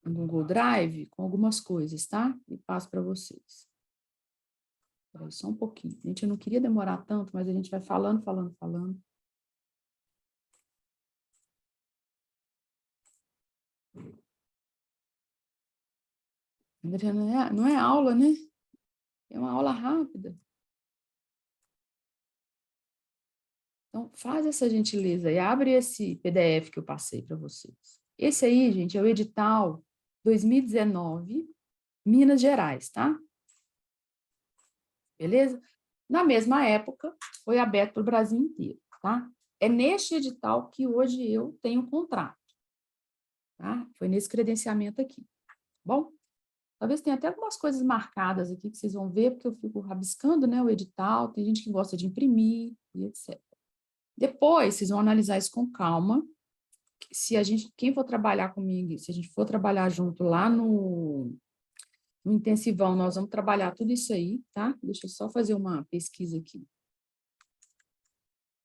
Google Drive com algumas coisas, tá? E passo para vocês. Espera aí só um pouquinho. Gente, eu não queria demorar tanto, mas a gente vai falando. André, não é aula, né? É uma aula rápida. Então, faz essa gentileza e abre esse PDF que eu passei para vocês. Esse aí, gente, é o edital 2019, Minas Gerais, tá? Beleza? Na mesma época, foi aberto para o Brasil inteiro, tá? É neste edital que hoje eu tenho contrato, tá? Foi nesse credenciamento aqui, bom? Talvez tenha até algumas coisas marcadas aqui que vocês vão ver, porque eu fico rabiscando, né, o edital, tem gente que gosta de imprimir e etc. Depois, vocês vão analisar isso com calma. Quem for trabalhar comigo, se a gente for trabalhar junto lá no intensivão, nós vamos trabalhar tudo isso aí, tá? Deixa eu só fazer uma pesquisa aqui.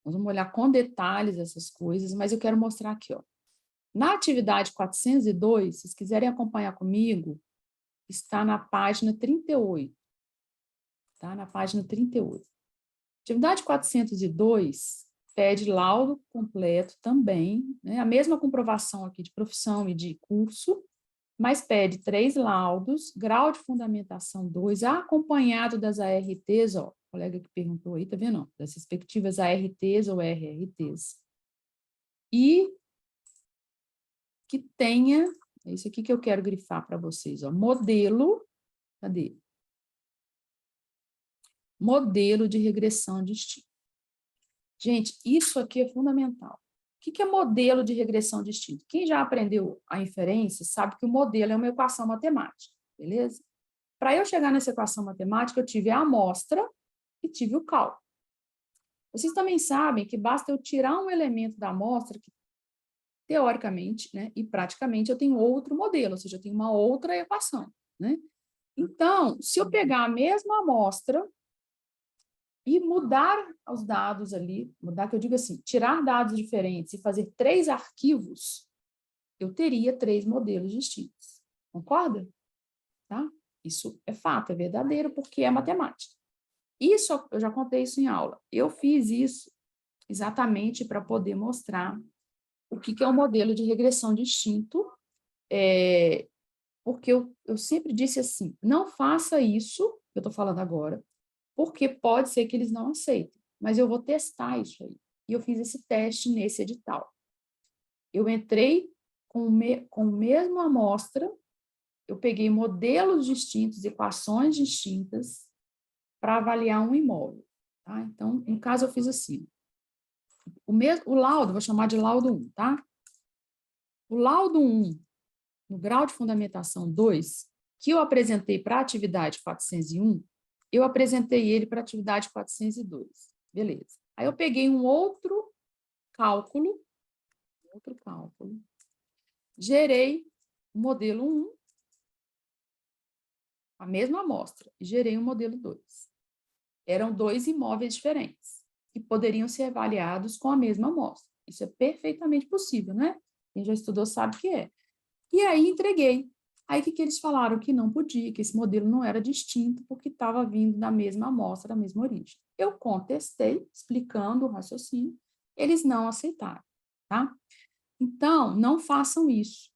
Nós vamos olhar com detalhes essas coisas, mas eu quero mostrar aqui, ó. Na atividade 402, se vocês quiserem acompanhar comigo, está na página 38. Tá? Na página 38. Atividade 402 pede laudo completo também, né? A mesma comprovação aqui de profissão e de curso, mas pede 3 laudos, grau de fundamentação 2, acompanhado das ARTs, ó, o colega que perguntou aí, tá vendo? Ó, das respectivas ARTs ou RRTs. E que tenha, é isso aqui que eu quero grifar para vocês, ó, modelo, cadê? Modelo de regressão distinta. Gente, isso aqui é fundamental. O que é modelo de regressão distinta? Quem já aprendeu a inferência sabe que o modelo é uma equação matemática, beleza? Para eu chegar nessa equação matemática, eu tive a amostra e tive o cálculo. Vocês também sabem que basta eu tirar um elemento da amostra, que teoricamente, né, e praticamente eu tenho outro modelo, ou seja, eu tenho uma outra equação, né? Então, se eu pegar a mesma amostra e mudar os dados ali, mudar que eu digo assim, tirar dados diferentes e fazer 3 arquivos, eu teria 3 modelos distintos. Concorda? Tá? Isso é fato, é verdadeiro, porque é matemática. Isso, eu já contei isso em aula. Eu fiz isso exatamente para poder mostrar o que é um modelo de regressão distinto, porque eu sempre disse assim, não faça isso, que eu estou falando agora, porque pode ser que eles não aceitem. mas eu vou testar isso aí. E eu fiz esse teste nesse edital. Eu entrei com a mesma amostra, eu peguei modelos distintos, equações distintas, para avaliar um imóvel. Tá? Então, no caso, eu fiz assim. O laudo, vou chamar de laudo 1, tá? O laudo 1, no grau de fundamentação 2, que eu apresentei para a atividade 401, eu apresentei ele para a atividade 402. Beleza. Aí eu peguei um outro cálculo, gerei o modelo 1, a mesma amostra, e gerei o modelo 2. Eram 2 imóveis diferentes, que poderiam ser avaliados com a mesma amostra. Isso é perfeitamente possível, né? Quem já estudou sabe que é. E aí entreguei. Aí o que eles falaram? Que não podia, que esse modelo não era distinto, porque estava vindo da mesma amostra, da mesma origem. Eu contestei, explicando o raciocínio, eles não aceitaram, tá? Então, não façam isso.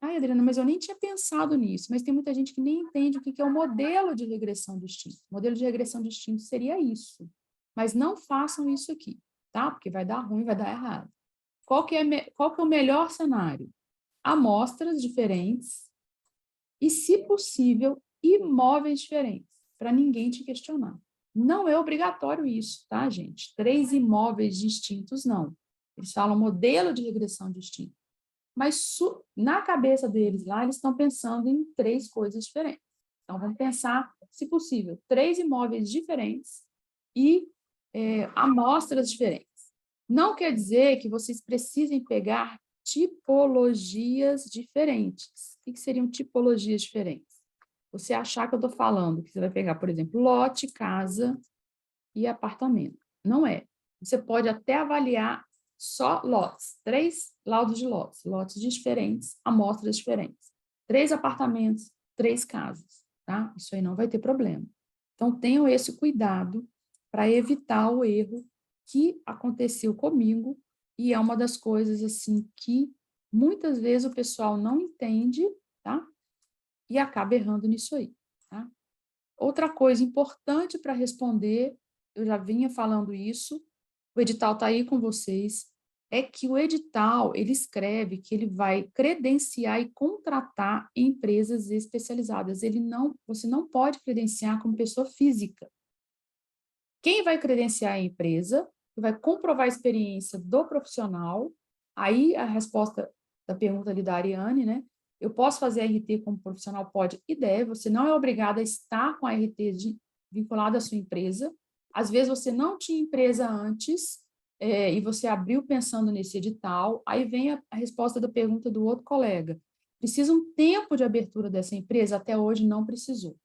Ai, Adriana, mas eu nem tinha pensado nisso, mas tem muita gente que nem entende o que é o modelo de regressão distinto. O modelo de regressão distinto seria isso. Mas não façam isso aqui, tá? Porque vai dar ruim, vai dar errado. Qual que é o melhor cenário? Amostras diferentes e, se possível, imóveis diferentes, para ninguém te questionar. Não é obrigatório isso, tá, gente? 3 imóveis distintos, não. Eles falam modelo de regressão distinto. Mas na cabeça deles lá, eles estão pensando em 3 coisas diferentes. Então, vamos pensar, se possível, 3 imóveis diferentes e amostras diferentes. Não quer dizer que vocês precisem pegar tipologias diferentes. O que seriam tipologias diferentes? Você achar que eu estou falando que você vai pegar, por exemplo, lote, casa e apartamento. Não é. Você pode até avaliar só lotes, 3 laudos de lotes diferentes, amostras diferentes. 3 apartamentos, 3 casas, tá? Isso aí não vai ter problema. Então, tenham esse cuidado para evitar o erro que aconteceu comigo, e é uma das coisas, assim, que muitas vezes o pessoal não entende, tá? E acaba errando nisso aí, tá? Outra coisa importante para responder, eu já vinha falando isso, o edital está aí com vocês, é que o edital, ele escreve que ele vai credenciar e contratar empresas especializadas. Você não pode credenciar como pessoa física. Quem vai credenciar a empresa, vai comprovar a experiência do profissional, aí a resposta da pergunta ali da Ariane, né? Eu posso fazer RT como profissional? Pode e deve, você não é obrigado a estar com a RT vinculada à sua empresa. Às vezes você não tinha empresa antes, e você abriu pensando nesse edital, aí vem a resposta da pergunta do outro colega. Precisa um tempo de abertura dessa empresa? Até hoje não precisou.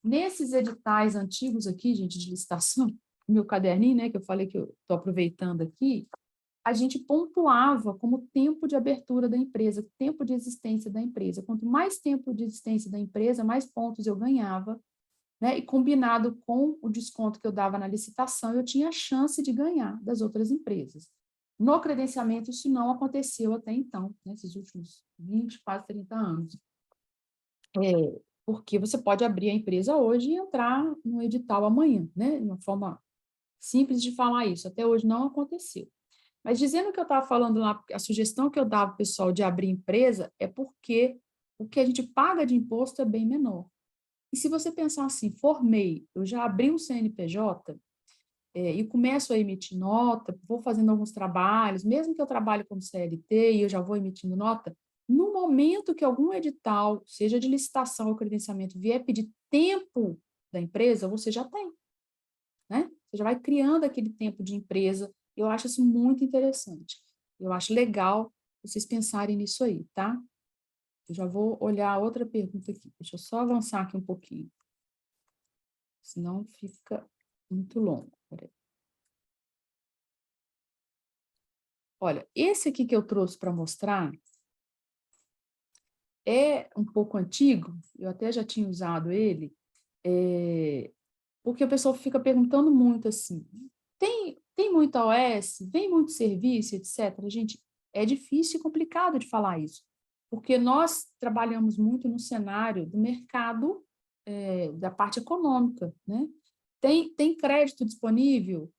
Nesses editais antigos aqui, gente, de licitação, meu caderninho, né, que eu falei que eu estou aproveitando aqui, a gente pontuava como tempo de abertura da empresa, tempo de existência da empresa. Quanto mais tempo de existência da empresa, mais pontos eu ganhava, né, e combinado com o desconto que eu dava na licitação, eu tinha a chance de ganhar das outras empresas. No credenciamento, isso não aconteceu até então, nesses últimos 20, quase 30 anos. Porque você pode abrir a empresa hoje e entrar no edital amanhã, né? Uma forma simples de falar isso. Até hoje não aconteceu. Mas dizendo o que eu estava falando lá, a sugestão que eu dava para o pessoal de abrir empresa é porque o que a gente paga de imposto é bem menor. E se você pensar assim, formei, eu já abri um CNPJ e começo a emitir nota, vou fazendo alguns trabalhos, mesmo que eu trabalhe como CLT e eu já vou emitindo nota, no momento que algum edital, seja de licitação ou credenciamento, vier pedir tempo da empresa, você já tem, né? Você já vai criando aquele tempo de empresa. Eu acho isso muito interessante. Eu acho legal vocês pensarem nisso aí, tá? Eu já vou olhar outra pergunta aqui. Deixa eu só avançar aqui um pouquinho. Senão fica muito longo. Peraí. Olha, esse aqui que eu trouxe para mostrar é um pouco antigo, eu até já tinha usado ele, porque o pessoal fica perguntando muito assim, tem muito OS, vem muito serviço, etc. Gente, é difícil e complicado de falar isso, porque nós trabalhamos muito no cenário do mercado, da parte econômica, né? Tem crédito disponível?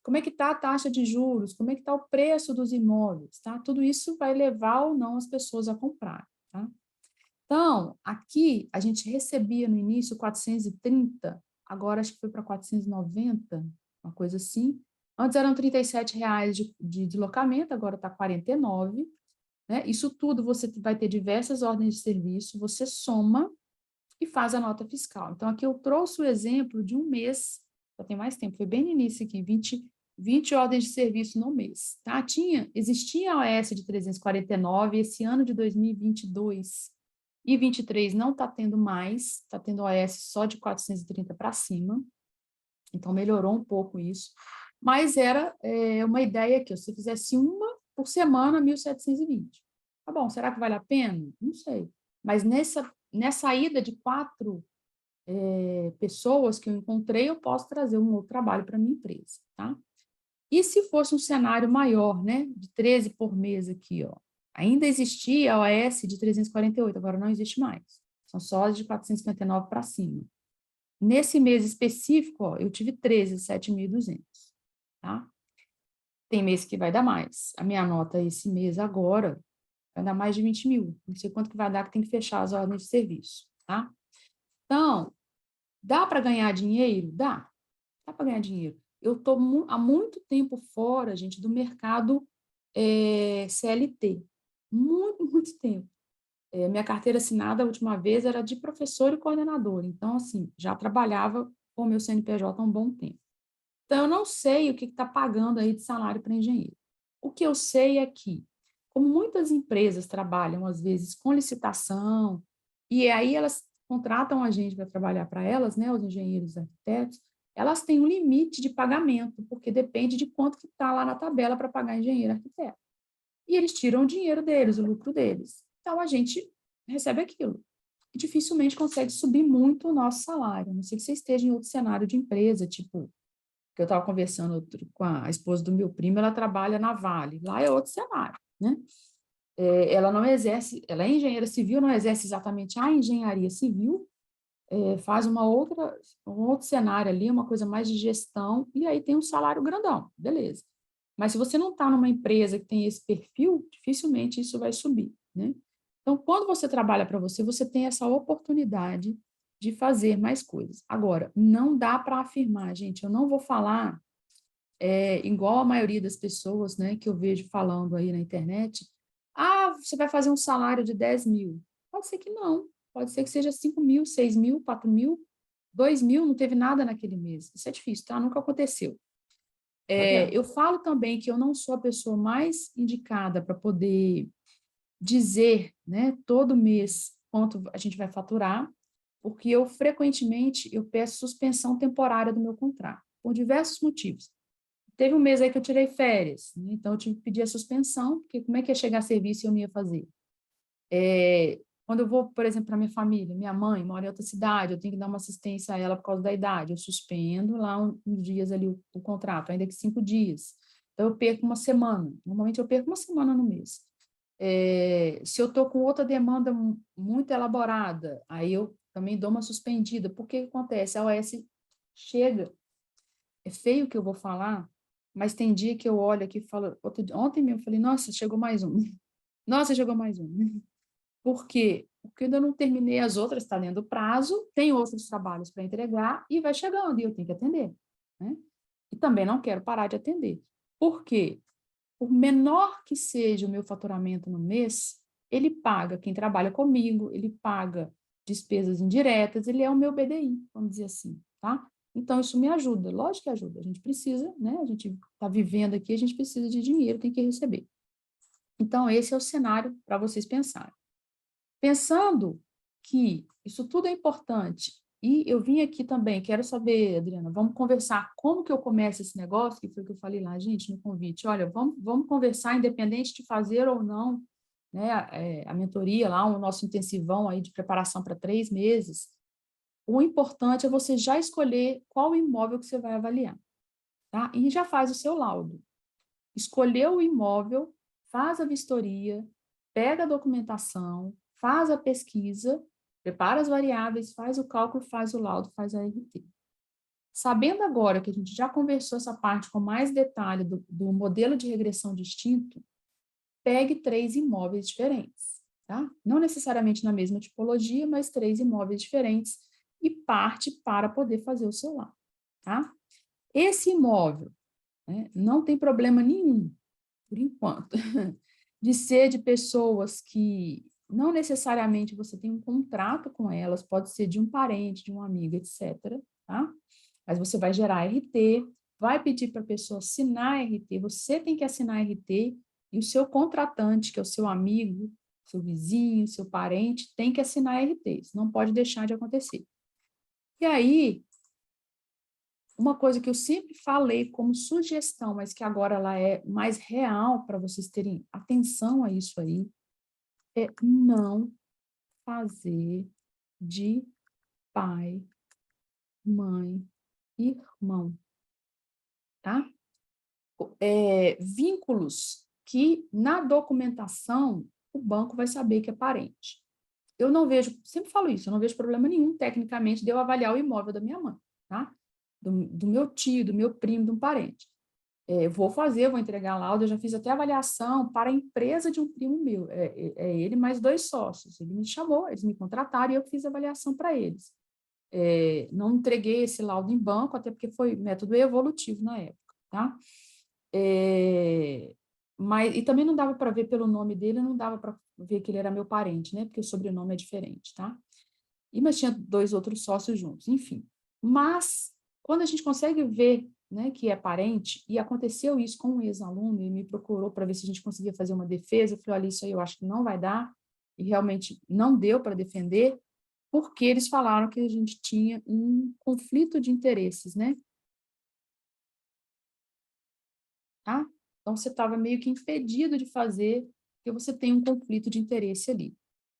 como é que está a taxa de juros, como é que está o preço dos imóveis, tá? Tudo isso vai levar ou não as pessoas a comprar, tá? Então, aqui a gente recebia no início 430, agora acho que foi para 490, uma coisa assim. Antes eram R$ 37 de deslocamento, agora está 49, né? Isso tudo você vai ter diversas ordens de serviço, você soma e faz a nota fiscal. Então, aqui eu trouxe o exemplo de um mês, já tem mais tempo, foi bem no início aqui, 20 ordens de serviço no mês, tá? Existia a OS de 349, esse ano de 2022 e 23 não está tendo mais, está tendo OS só de 430 para cima, então melhorou um pouco isso, mas era uma ideia que se você fizesse uma por semana, 1.720. Tá bom, será que vale a pena? Não sei. Mas nessa ida de 4 pessoas que eu encontrei, eu posso trazer um outro trabalho para a minha empresa, tá? E se fosse um cenário maior, né, de 13 por mês aqui, ó, ainda existia a OS de 348, agora não existe mais. São só as de 459 para cima. Nesse mês específico, ó, eu tive 13, 7.200, tá? Tem mês que vai dar mais. A minha nota esse mês agora vai dar mais de 20 mil. Não sei quanto que vai dar, que tem que fechar as ordens de serviço, tá? Então, dá para ganhar dinheiro? Dá para ganhar dinheiro. Eu estou há muito tempo fora, gente, do mercado CLT. Muito, muito tempo. Minha carteira assinada, a última vez, era de professor e coordenador. Então, assim, já trabalhava com o meu CNPJ há um bom tempo. Então, eu não sei o que está pagando aí de salário para engenheiro. O que eu sei é que, como muitas empresas trabalham, às vezes, com licitação, e aí elas contratam a gente para trabalhar para elas, né, os engenheiros e arquitetos, elas têm um limite de pagamento, porque depende de quanto que está lá na tabela para pagar engenheiro e arquiteto. E eles tiram o dinheiro deles, o lucro deles. Então, a gente recebe aquilo. E dificilmente consegue subir muito o nosso salário. A não sei que você esteja em outro cenário de empresa, tipo, que eu estava conversando com a esposa do meu primo, ela trabalha na Vale. Lá é outro cenário, né? Ela não exerce, ela é engenheira civil, não exerce exatamente a engenharia civil, faz um outro cenário ali, uma coisa mais de gestão, e aí tem um salário grandão, beleza. Mas se você não está numa empresa que tem esse perfil, dificilmente isso vai subir, né? Então, quando você trabalha para você, você tem essa oportunidade de fazer mais coisas. Agora, não dá para afirmar, gente, eu não vou falar igual a maioria das pessoas, né, que eu vejo falando aí na internet, você vai fazer um salário de 10 mil. Pode ser que não, pode ser que seja 5 mil, 6 mil, 4 mil, 2 mil, não teve nada naquele mês. Isso é difícil, tá? Nunca aconteceu. Eu falo também que eu não sou a pessoa mais indicada para poder dizer, né, todo mês quanto a gente vai faturar, porque eu frequentemente eu peço suspensão temporária do meu contrato, por diversos motivos. Teve um mês aí que eu tirei férias, né? Então eu tive que pedir a suspensão, porque como é que ia chegar a serviço e eu não ia fazer? Quando eu vou, por exemplo, para minha família, minha mãe mora em outra cidade, eu tenho que dar uma assistência a ela por causa da idade, eu suspendo lá uns dias ali o contrato, ainda que 5 dias. Então eu perco uma semana, normalmente eu perco uma semana no mês. Se eu estou com outra demanda muito elaborada, aí eu também dou uma suspendida, porque o que acontece? A OS chega, é feio o que eu vou falar, mas tem dia que eu olho aqui e falo, ontem mesmo eu falei, nossa, chegou mais um. Nossa, chegou mais um. Por quê? Porque eu ainda não terminei as outras, está dentro do prazo, tem outros trabalhos para entregar e vai chegando e eu tenho que atender, né? E também não quero parar de atender. Por quê? Por menor que seja o meu faturamento no mês, ele paga quem trabalha comigo, ele paga despesas indiretas, ele é o meu BDI, vamos dizer assim, tá? Então, isso me ajuda, lógico que ajuda, a gente precisa, né? A gente está vivendo aqui, a gente precisa de dinheiro, tem que receber. Então, esse é o cenário para vocês pensarem. Pensando que isso tudo é importante, e eu vim aqui também, quero saber, Adriana, vamos conversar como que eu começo esse negócio, que foi o que eu falei lá, gente, no convite, olha, vamos conversar, independente de fazer ou não, né, a mentoria lá, o nosso intensivão aí de preparação para 3 meses, o importante é você já escolher qual imóvel que você vai avaliar, tá? E já faz o seu laudo. Escolheu o imóvel, faz a vistoria, pega a documentação, faz a pesquisa, prepara as variáveis, faz o cálculo, faz o laudo, faz a RT. Sabendo agora que a gente já conversou essa parte com mais detalhe do modelo de regressão distinto, pegue 3 imóveis diferentes, tá? Não necessariamente na mesma tipologia, mas 3 imóveis diferentes e parte para poder fazer o seu laudo, tá? Esse imóvel, né, não tem problema nenhum, por enquanto, de ser de pessoas que não necessariamente você tem um contrato com elas, pode ser de um parente, de um amigo, etc., tá? Mas você vai gerar RT, vai pedir para a pessoa assinar RT, você tem que assinar RT, e o seu contratante, que é o seu amigo, seu vizinho, seu parente, tem que assinar RT, isso não pode deixar de acontecer. E aí, uma coisa que eu sempre falei como sugestão, mas que agora ela é mais real para vocês terem atenção a isso aí, é não fazer de pai, mãe, irmão, tá? Vínculos que na documentação o banco vai saber que é parente. Eu não vejo, sempre falo isso, eu não vejo problema nenhum tecnicamente de eu avaliar o imóvel da minha mãe, tá? Do meu tio, do meu primo, de um parente. Vou entregar laudo, eu já fiz até avaliação para a empresa de um primo meu, ele mais 2 sócios, ele me chamou, eles me contrataram e eu fiz a avaliação para eles. Não entreguei esse laudo em banco, até porque foi método evolutivo na época, tá? E também não dava para ver pelo nome dele, não dava para ver que ele era meu parente, né? Porque o sobrenome é diferente, tá? Mas tinha 2 outros sócios juntos, enfim. Mas, quando a gente consegue ver, né, que é parente, e aconteceu isso com um ex-aluno, e me procurou para ver se a gente conseguia fazer uma defesa, eu falei, olha, isso aí eu acho que não vai dar, e realmente não deu para defender, porque eles falaram que a gente tinha um conflito de interesses, né? Tá? Então, você estava meio que impedido de fazer, porque você tem um conflito de interesse ali.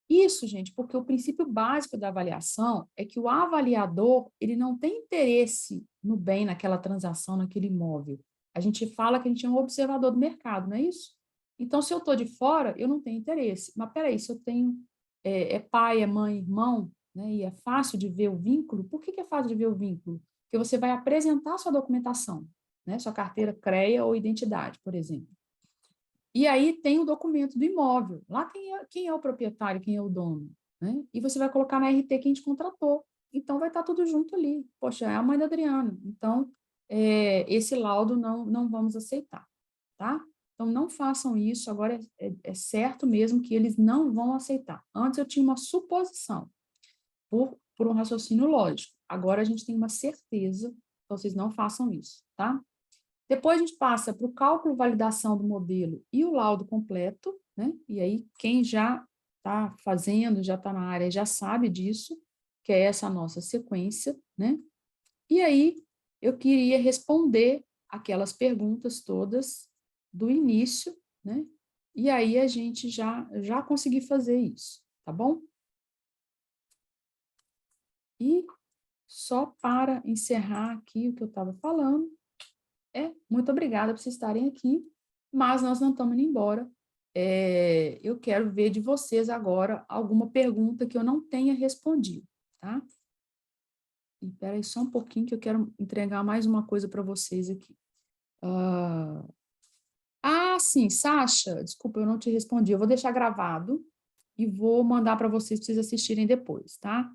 Isso, gente, porque o princípio básico da avaliação é que o avaliador, ele não tem interesse no bem, naquela transação, naquele imóvel. A gente fala que a gente é um observador do mercado, não é isso? Então, se eu estou de fora, eu não tenho interesse. Mas, peraí, se eu tenho pai, é mãe, irmão, né, e é fácil de ver o vínculo, por que é fácil de ver o vínculo? Porque você vai apresentar sua documentação, né, sua carteira CREA ou identidade, por exemplo. E aí tem o documento do imóvel. Lá quem é o proprietário, quem é o dono, né? E você vai colocar na RT quem te contratou. Então, vai estar tudo junto ali. Poxa, é a mãe da Adriana. Então, esse laudo não vamos aceitar, tá? Então, não façam isso. Agora, é certo mesmo que eles não vão aceitar. Antes, eu tinha uma suposição, por um raciocínio lógico. Agora, a gente tem uma certeza, então vocês não façam isso, tá? Depois a gente passa para o cálculo, validação do modelo e o laudo completo, né? E aí, quem já está fazendo, já está na área, já sabe disso, que é essa nossa sequência, né? E aí, eu queria responder aquelas perguntas todas do início, né? E aí, a gente já conseguiu fazer isso, tá bom? E só para encerrar aqui o que eu estava falando, muito obrigada por vocês estarem aqui, mas nós não estamos indo embora. Eu quero ver de vocês agora alguma pergunta que eu não tenha respondido, tá? E espera aí só um pouquinho que eu quero entregar mais uma coisa para vocês aqui. Sim, Sasha, desculpa, eu não te respondi. Eu vou deixar gravado e vou mandar para vocês assistirem depois, tá?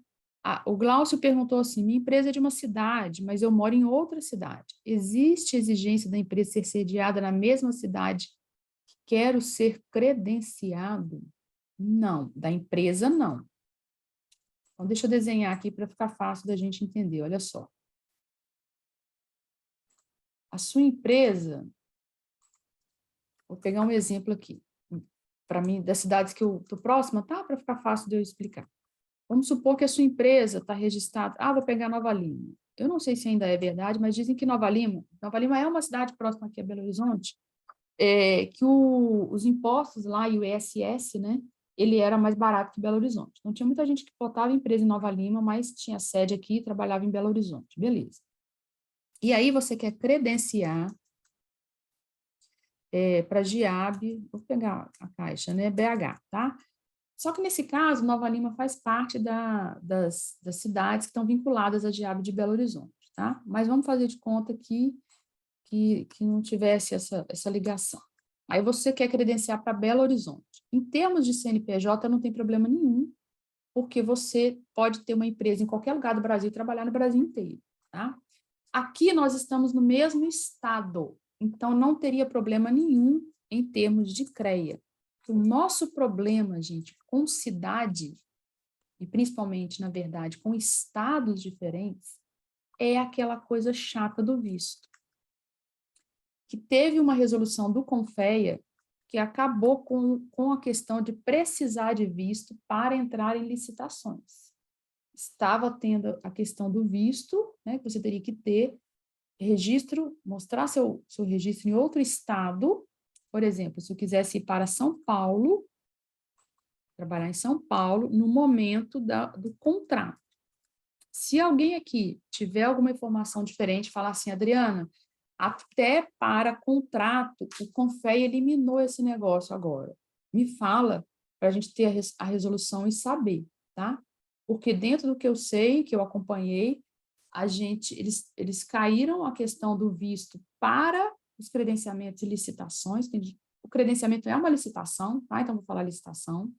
O Glaucio perguntou assim, minha empresa é de uma cidade, mas eu moro em outra cidade. Existe exigência da empresa ser sediada na mesma cidade que quero ser credenciado? Não, da empresa não. Então, deixa eu desenhar aqui para ficar fácil da gente entender, olha só. A sua empresa, vou pegar um exemplo aqui, para mim, das cidades que eu estou próxima, tá? Para ficar fácil de eu explicar. Vamos supor que a sua empresa está registrada. Vou pegar Nova Lima. Eu não sei se ainda é verdade, mas dizem que Nova Lima é uma cidade próxima aqui a Belo Horizonte, que os impostos lá e o ISS, né, ele era mais barato que Belo Horizonte. Então, tinha muita gente que botava empresa em Nova Lima, mas tinha sede aqui e trabalhava em Belo Horizonte. Beleza. E aí você quer credenciar para GIAB, vou pegar a caixa, né, BH, tá? Só que, nesse caso, Nova Lima faz parte das cidades que estão vinculadas à GIAB de Belo Horizonte, tá? Mas vamos fazer de conta que não tivesse essa ligação. Aí você quer credenciar para Belo Horizonte. Em termos de CNPJ, não tem problema nenhum, porque você pode ter uma empresa em qualquer lugar do Brasil e trabalhar no Brasil inteiro, tá? Aqui nós estamos no mesmo estado, então não teria problema nenhum em termos de CREA. O nosso problema, gente, com cidade, e principalmente, na verdade, com estados diferentes, é aquela coisa chata do visto. Que teve uma resolução do CONFEA que acabou com a questão de precisar de visto para entrar em licitações. Estava tendo a questão do visto, né, que você teria que ter registro, mostrar seu registro em outro estado. Por exemplo, se eu quisesse ir para São Paulo, trabalhar em São Paulo, no momento do contrato. Se alguém aqui tiver alguma informação diferente, falar assim, Adriana, até para contrato, o CONFEA eliminou esse negócio agora. Me fala para a gente ter a resolução e saber, tá? Porque dentro do que eu sei, que eu acompanhei, eles caíram a questão do visto para os credenciamentos e licitações. O credenciamento é uma licitação, tá? Então, vou falar licitação.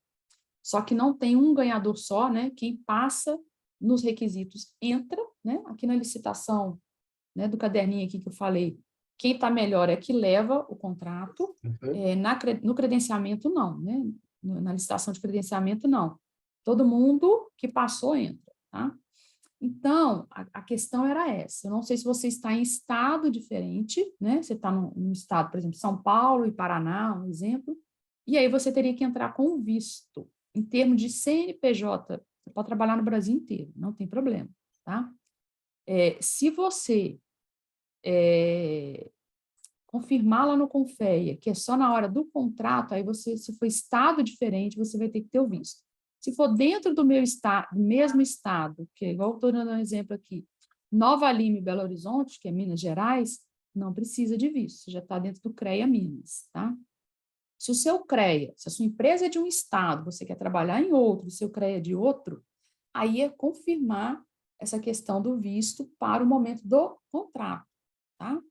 Só que não tem um ganhador só, né? Quem passa nos requisitos entra, né? Aqui na licitação, né, do caderninho aqui que eu falei, quem está melhor é que leva o contrato, no credenciamento não, né? Na licitação de credenciamento não. Todo mundo que passou entra, tá? Então, a questão era essa. Eu não sei se você está em estado diferente, né? Você está num estado, por exemplo, São Paulo e Paraná, um exemplo, e aí você teria que entrar com o visto. Em termos de CNPJ, você pode trabalhar no Brasil inteiro, não tem problema, tá? Se você confirmar lá no CONFEA, que é só na hora do contrato, aí você, se for estado diferente, você vai ter que ter o visto. Se for dentro do mesmo estado, que é igual eu estou dando um exemplo aqui, Nova Lima e Belo Horizonte, que é Minas Gerais, não precisa de visto, você já está dentro do CREA Minas, tá? Se o seu CREA, se a sua empresa é de um estado, você quer trabalhar em outro, o seu CREA é de outro, aí é confirmar essa questão do visto para o momento do contrato, tá?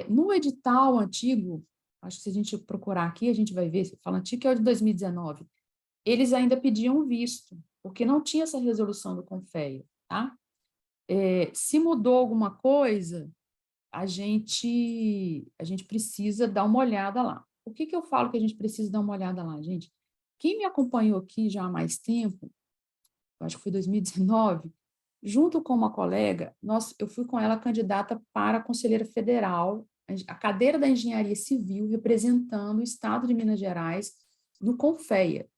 No edital antigo, acho que se a gente procurar aqui, a gente vai ver, fala antigo que é o de 2019, eles ainda pediam visto, porque não tinha essa resolução do CONFEA, tá? Se mudou alguma coisa, a gente precisa dar uma olhada lá. Por que eu falo que a gente precisa dar uma olhada lá, gente? Quem me acompanhou aqui já há mais tempo, acho que foi 2019, junto com uma colega, eu fui com ela candidata para conselheira federal, a cadeira da engenharia civil, representando o estado de Minas Gerais no CONFEA.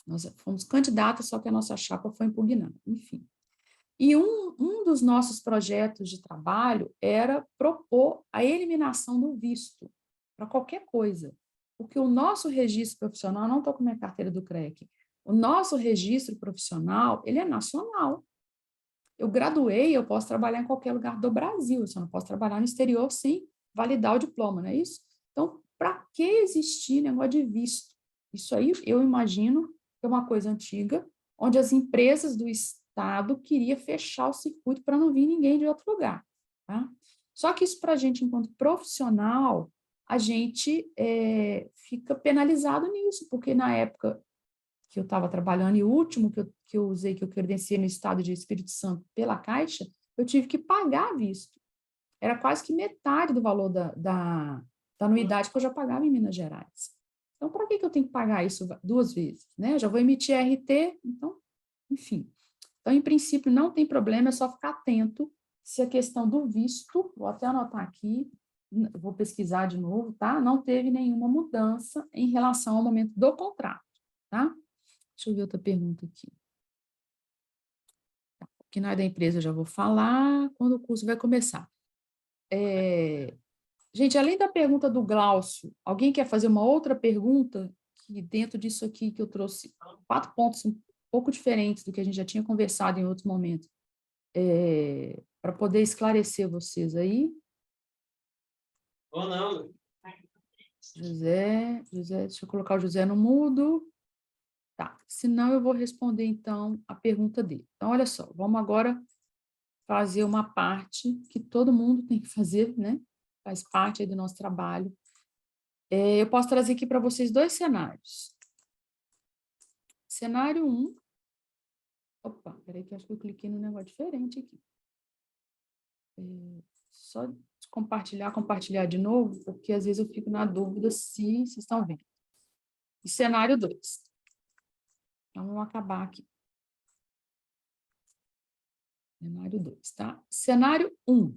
Nós fomos candidatas, só que a nossa chapa foi impugnada, enfim. E um dos nossos projetos de trabalho era propor a eliminação do visto para qualquer coisa, porque o nosso registro profissional, não estou com minha carteira do CREC, o nosso registro profissional, ele é nacional. Eu graduei, eu posso trabalhar em qualquer lugar do Brasil, eu só não posso trabalhar no exterior sem validar o diploma, não é isso? Então, para que existir negócio de visto? Isso aí, eu imagino, que é uma coisa antiga, onde as empresas do Estado queriam fechar o circuito para não vir ninguém de outro lugar, tá? Só que isso, para a gente, enquanto profissional, a gente fica penalizado nisso, porque na época que eu estava trabalhando, e o último que eu usei, que eu credenciei no estado de Espírito Santo pela Caixa, eu tive que pagar visto. Era quase que metade do valor da anuidade que eu já pagava em Minas Gerais. Então, para que eu tenho que pagar isso 2 vezes? Né? Eu já vou emitir RT, então, enfim. Então, em princípio, não tem problema, é só ficar atento se a questão do visto, vou até anotar aqui, vou pesquisar de novo, tá? Não teve nenhuma mudança em relação ao momento do contrato, tá? Deixa eu ver outra pergunta aqui. Que na área da empresa eu já vou falar, quando o curso vai começar. Gente, além da pergunta do Glaucio, alguém quer fazer uma outra pergunta? Que dentro disso aqui que eu trouxe 4 pontos um pouco diferentes do que a gente já tinha conversado em outros momentos, para poder esclarecer vocês aí. Ou não. José, deixa eu colocar o José no mudo. Tá, senão eu vou responder, então, a pergunta dele. Então, olha só, vamos agora fazer uma parte que todo mundo tem que fazer, né? Faz parte aí do nosso trabalho. Eu posso trazer aqui para vocês 2 cenários. Cenário 1. Opa, peraí que eu acho que eu cliquei num negócio diferente aqui. Só compartilhar de novo, porque às vezes eu fico na dúvida se vocês estão vendo. E cenário 2. Então, vamos acabar aqui. Cenário 2, tá? Cenário 1.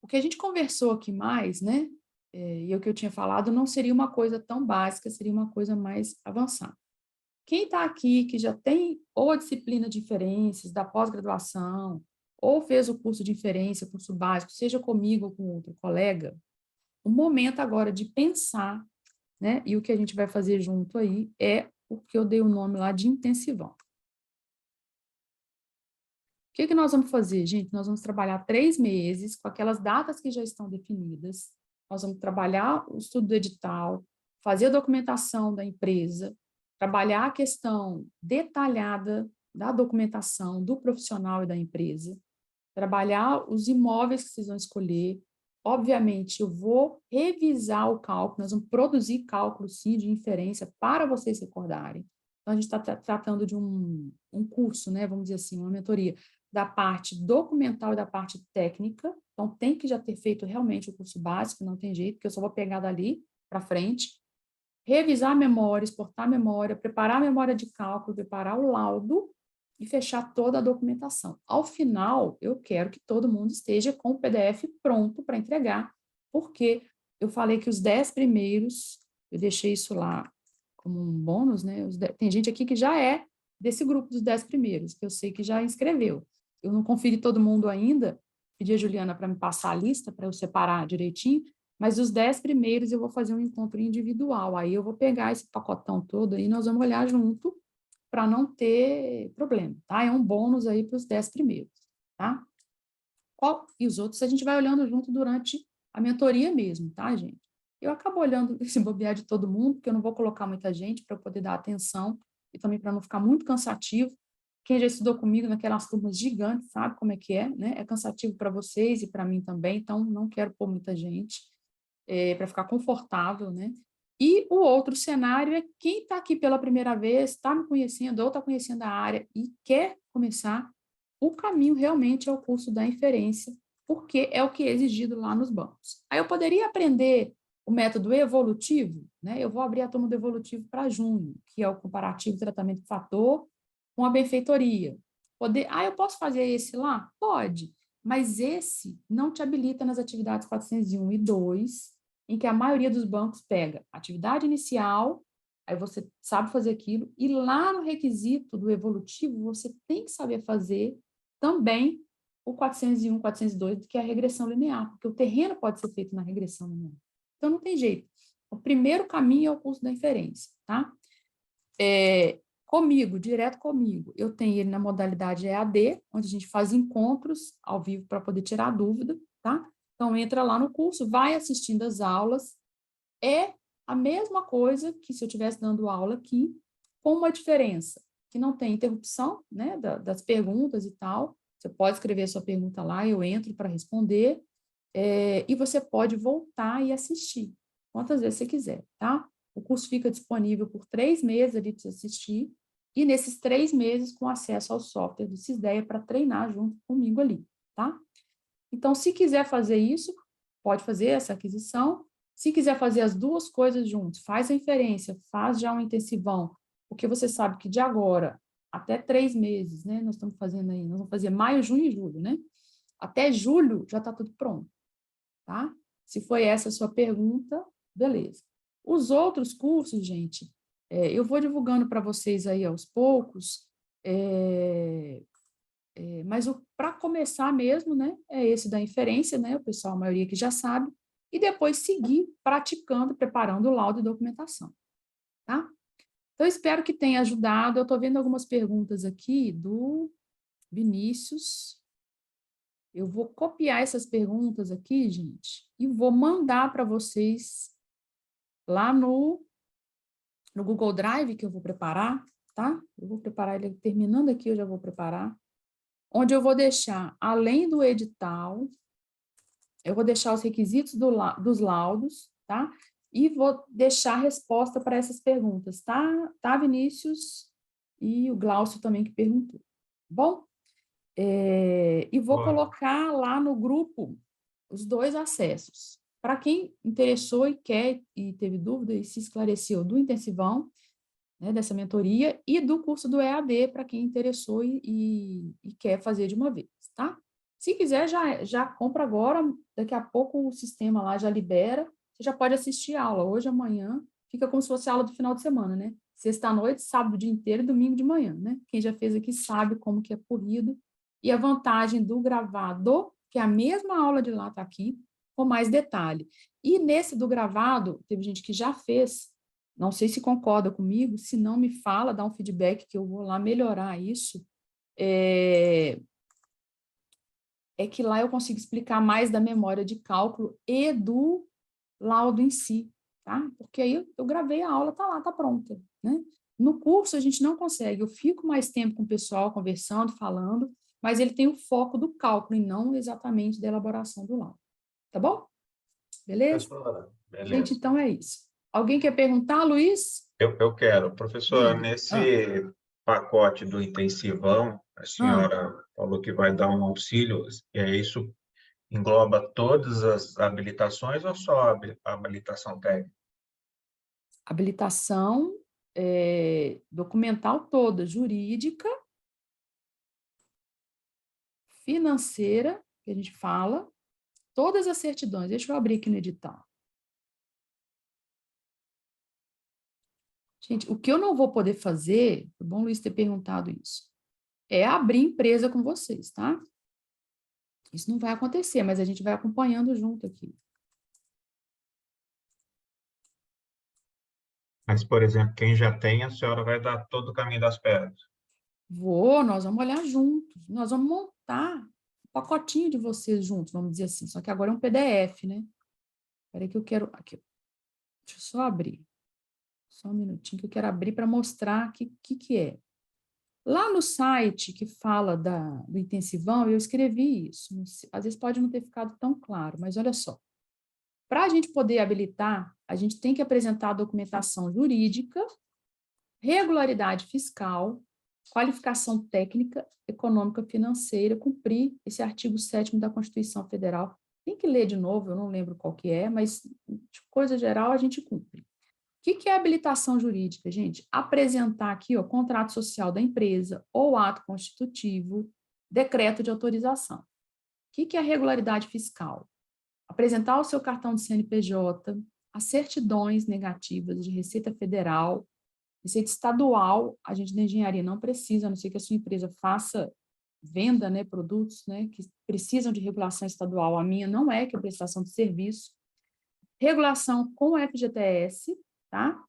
O que a gente conversou aqui mais, né? E o que eu tinha falado não seria uma coisa tão básica, seria uma coisa mais avançada. Quem está aqui, que já tem ou a disciplina de inferências da pós-graduação, ou fez o curso de inferência, curso básico, seja comigo ou com outro colega, o momento agora de pensar, né? E o que a gente vai fazer junto aí é o que eu dei o nome lá de intensivão. O que nós vamos fazer, gente? Nós vamos trabalhar 3 meses com aquelas datas que já estão definidas. Nós vamos trabalhar o estudo do edital, fazer a documentação da empresa, trabalhar a questão detalhada da documentação do profissional e da empresa, trabalhar os imóveis que vocês vão escolher. Obviamente, eu vou revisar o cálculo, nós vamos produzir cálculo, sim, de inferência para vocês recordarem. Então, a gente está tratando de um curso, né, vamos dizer assim, uma mentoria da parte documental e da parte técnica. Então, tem que já ter feito realmente o curso básico, não tem jeito, porque eu só vou pegar dali para frente, revisar a memória, exportar a memória, preparar a memória de cálculo, preparar o laudo e fechar toda a documentação. Ao final, eu quero que todo mundo esteja com o PDF pronto para entregar, porque eu falei que os 10 primeiros, eu deixei isso lá como um bônus, né? Tem gente aqui que já é desse grupo dos 10 primeiros, que eu sei que já inscreveu. Eu não conferi todo mundo ainda, pedi a Juliana para me passar a lista, para eu separar direitinho, mas os 10 primeiros eu vou fazer um encontro individual, aí eu vou pegar esse pacotão todo e nós vamos olhar junto para não ter problema, tá? É um bônus aí para os 10 primeiros, tá? E os outros a gente vai olhando junto durante a mentoria mesmo, tá, gente? Eu acabo olhando esse bobear de todo mundo, porque eu não vou colocar muita gente para poder dar atenção e também para não ficar muito cansativo. Quem já estudou comigo naquelas turmas gigantes sabe como é que é, né? É cansativo para vocês e para mim também, então não quero pôr muita gente para ficar confortável, né? E o outro cenário é quem está aqui pela primeira vez, está me conhecendo ou está conhecendo a área e quer começar, o caminho realmente é o curso da inferência, porque é o que é exigido lá nos bancos. Aí eu poderia aprender o método evolutivo, né? Eu vou abrir a turma do evolutivo para junho, que é o comparativo tratamento de fator com a benfeitoria. Eu posso fazer esse lá? Pode, mas esse não te habilita nas atividades 401 e 2, em que a maioria dos bancos pega atividade inicial, aí você sabe fazer aquilo, e lá no requisito do evolutivo, você tem que saber fazer também o 401, 402, que é a regressão linear, porque o terreno pode ser feito na regressão linear. Então, não tem jeito. O primeiro caminho é o curso da inferência, tá? Comigo, direto comigo, eu tenho ele na modalidade EAD, onde a gente faz encontros ao vivo para poder tirar dúvida, tá? Então, entra lá no curso, vai assistindo as aulas, é a mesma coisa que se eu estivesse dando aula aqui, com uma diferença, que não tem interrupção, né, das perguntas e tal, você pode escrever a sua pergunta lá, eu entro para responder, e você pode voltar e assistir, quantas vezes você quiser, tá? O curso fica disponível por 3 meses ali para você assistir, e nesses 3 meses com acesso ao software do Cisdeia para treinar junto comigo ali, tá? Então, se quiser fazer isso, pode fazer essa aquisição. Se quiser fazer as duas coisas juntos, faz a inferência, faz já um intensivão, porque você sabe que de agora até 3 meses, né? Nós estamos fazendo aí, nós vamos fazer maio, junho e julho, né? Até julho já está tudo pronto, tá? Se foi essa a sua pergunta, beleza. Os outros cursos, gente, eu vou divulgando para vocês aí aos poucos, mas para começar mesmo, né, é esse da inferência, né, o pessoal, a maioria que já sabe, e depois seguir praticando, preparando o laudo e documentação, tá? Então, espero que tenha ajudado. Eu estou vendo algumas perguntas aqui do Vinícius. Eu vou copiar essas perguntas aqui, gente, e vou mandar para vocês lá no Google Drive, que eu vou preparar, tá? Eu vou preparar ele terminando aqui, eu já vou preparar. onde eu vou deixar, além do edital, eu vou deixar os requisitos dos laudos, tá? E vou deixar a resposta para essas perguntas, tá? Tá, Vinícius? E o Glaucio também que perguntou. Bom? E vou colocar lá no grupo os 2 acessos. Para quem interessou e quer, e teve dúvida e se esclareceu do intensivão, né, dessa mentoria, e do curso do EAD, para quem interessou e quer fazer de uma vez, tá? Se quiser, já compra agora, daqui a pouco o sistema lá já libera, você já pode assistir a aula, hoje, amanhã, fica como se fosse a aula do final de semana, né? Sexta-noite, sábado o dia inteiro e domingo de manhã, né? Quem já fez aqui sabe como que é corrido, e a vantagem do gravado, que é a mesma aula de lá está aqui, com mais detalhe. E nesse do gravado, teve gente que já fez, não sei se concorda comigo, se não me fala, dá um feedback que eu vou lá melhorar isso, é que lá eu consigo explicar mais da memória de cálculo e do laudo em si, tá? Porque aí eu gravei a aula, tá lá, tá pronta, né? No curso a gente não consegue, eu fico mais tempo com o pessoal conversando, falando, mas ele tem o foco do cálculo e não exatamente da elaboração do laudo, tá bom? Beleza? Beleza. Gente, então é isso. Alguém quer perguntar, Luiz? Eu quero. Professora, Diga. nesse pacote do intensivão, a senhora falou que vai dar um auxílio, e aí isso engloba todas as habilitações ou só a habilitação técnica? Habilitação documental toda, jurídica, financeira, que a gente fala, todas as certidões. Deixa eu abrir aqui no edital. Gente, o que eu não vou poder fazer, é bom o Luiz ter perguntado isso, é abrir empresa com vocês, tá? Isso não vai acontecer, mas a gente vai acompanhando junto aqui. Mas, por exemplo, quem já tem, a senhora vai dar todo o caminho das pedras. Nós vamos olhar juntos, nós vamos montar um pacotinho de vocês juntos, vamos dizer assim, só que agora é um PDF, né? Espera aí que eu quero, aqui, deixa eu só abrir, só um minutinho que eu quero abrir para mostrar o que é. Lá no site que fala do intensivão, eu escrevi isso, às vezes pode não ter ficado tão claro, mas olha só, para a gente poder habilitar, a gente tem que apresentar a documentação jurídica, regularidade fiscal, qualificação técnica, econômica, financeira, cumprir esse artigo 7º da Constituição Federal. Tem que ler de novo, eu não lembro qual que é, mas de coisa geral a gente cumpre. O que é habilitação jurídica, gente? Apresentar aqui, ó, contrato social da empresa ou ato constitutivo, decreto de autorização. O que é regularidade fiscal? Apresentar o seu cartão de CNPJ, as certidões negativas de Receita Federal, Receita Estadual, a gente da engenharia não precisa, a não ser que a sua empresa faça venda, né, produtos, né, que precisam de regulação estadual. A minha não é, que é prestação de serviço. Regulação com o FGTS, tá?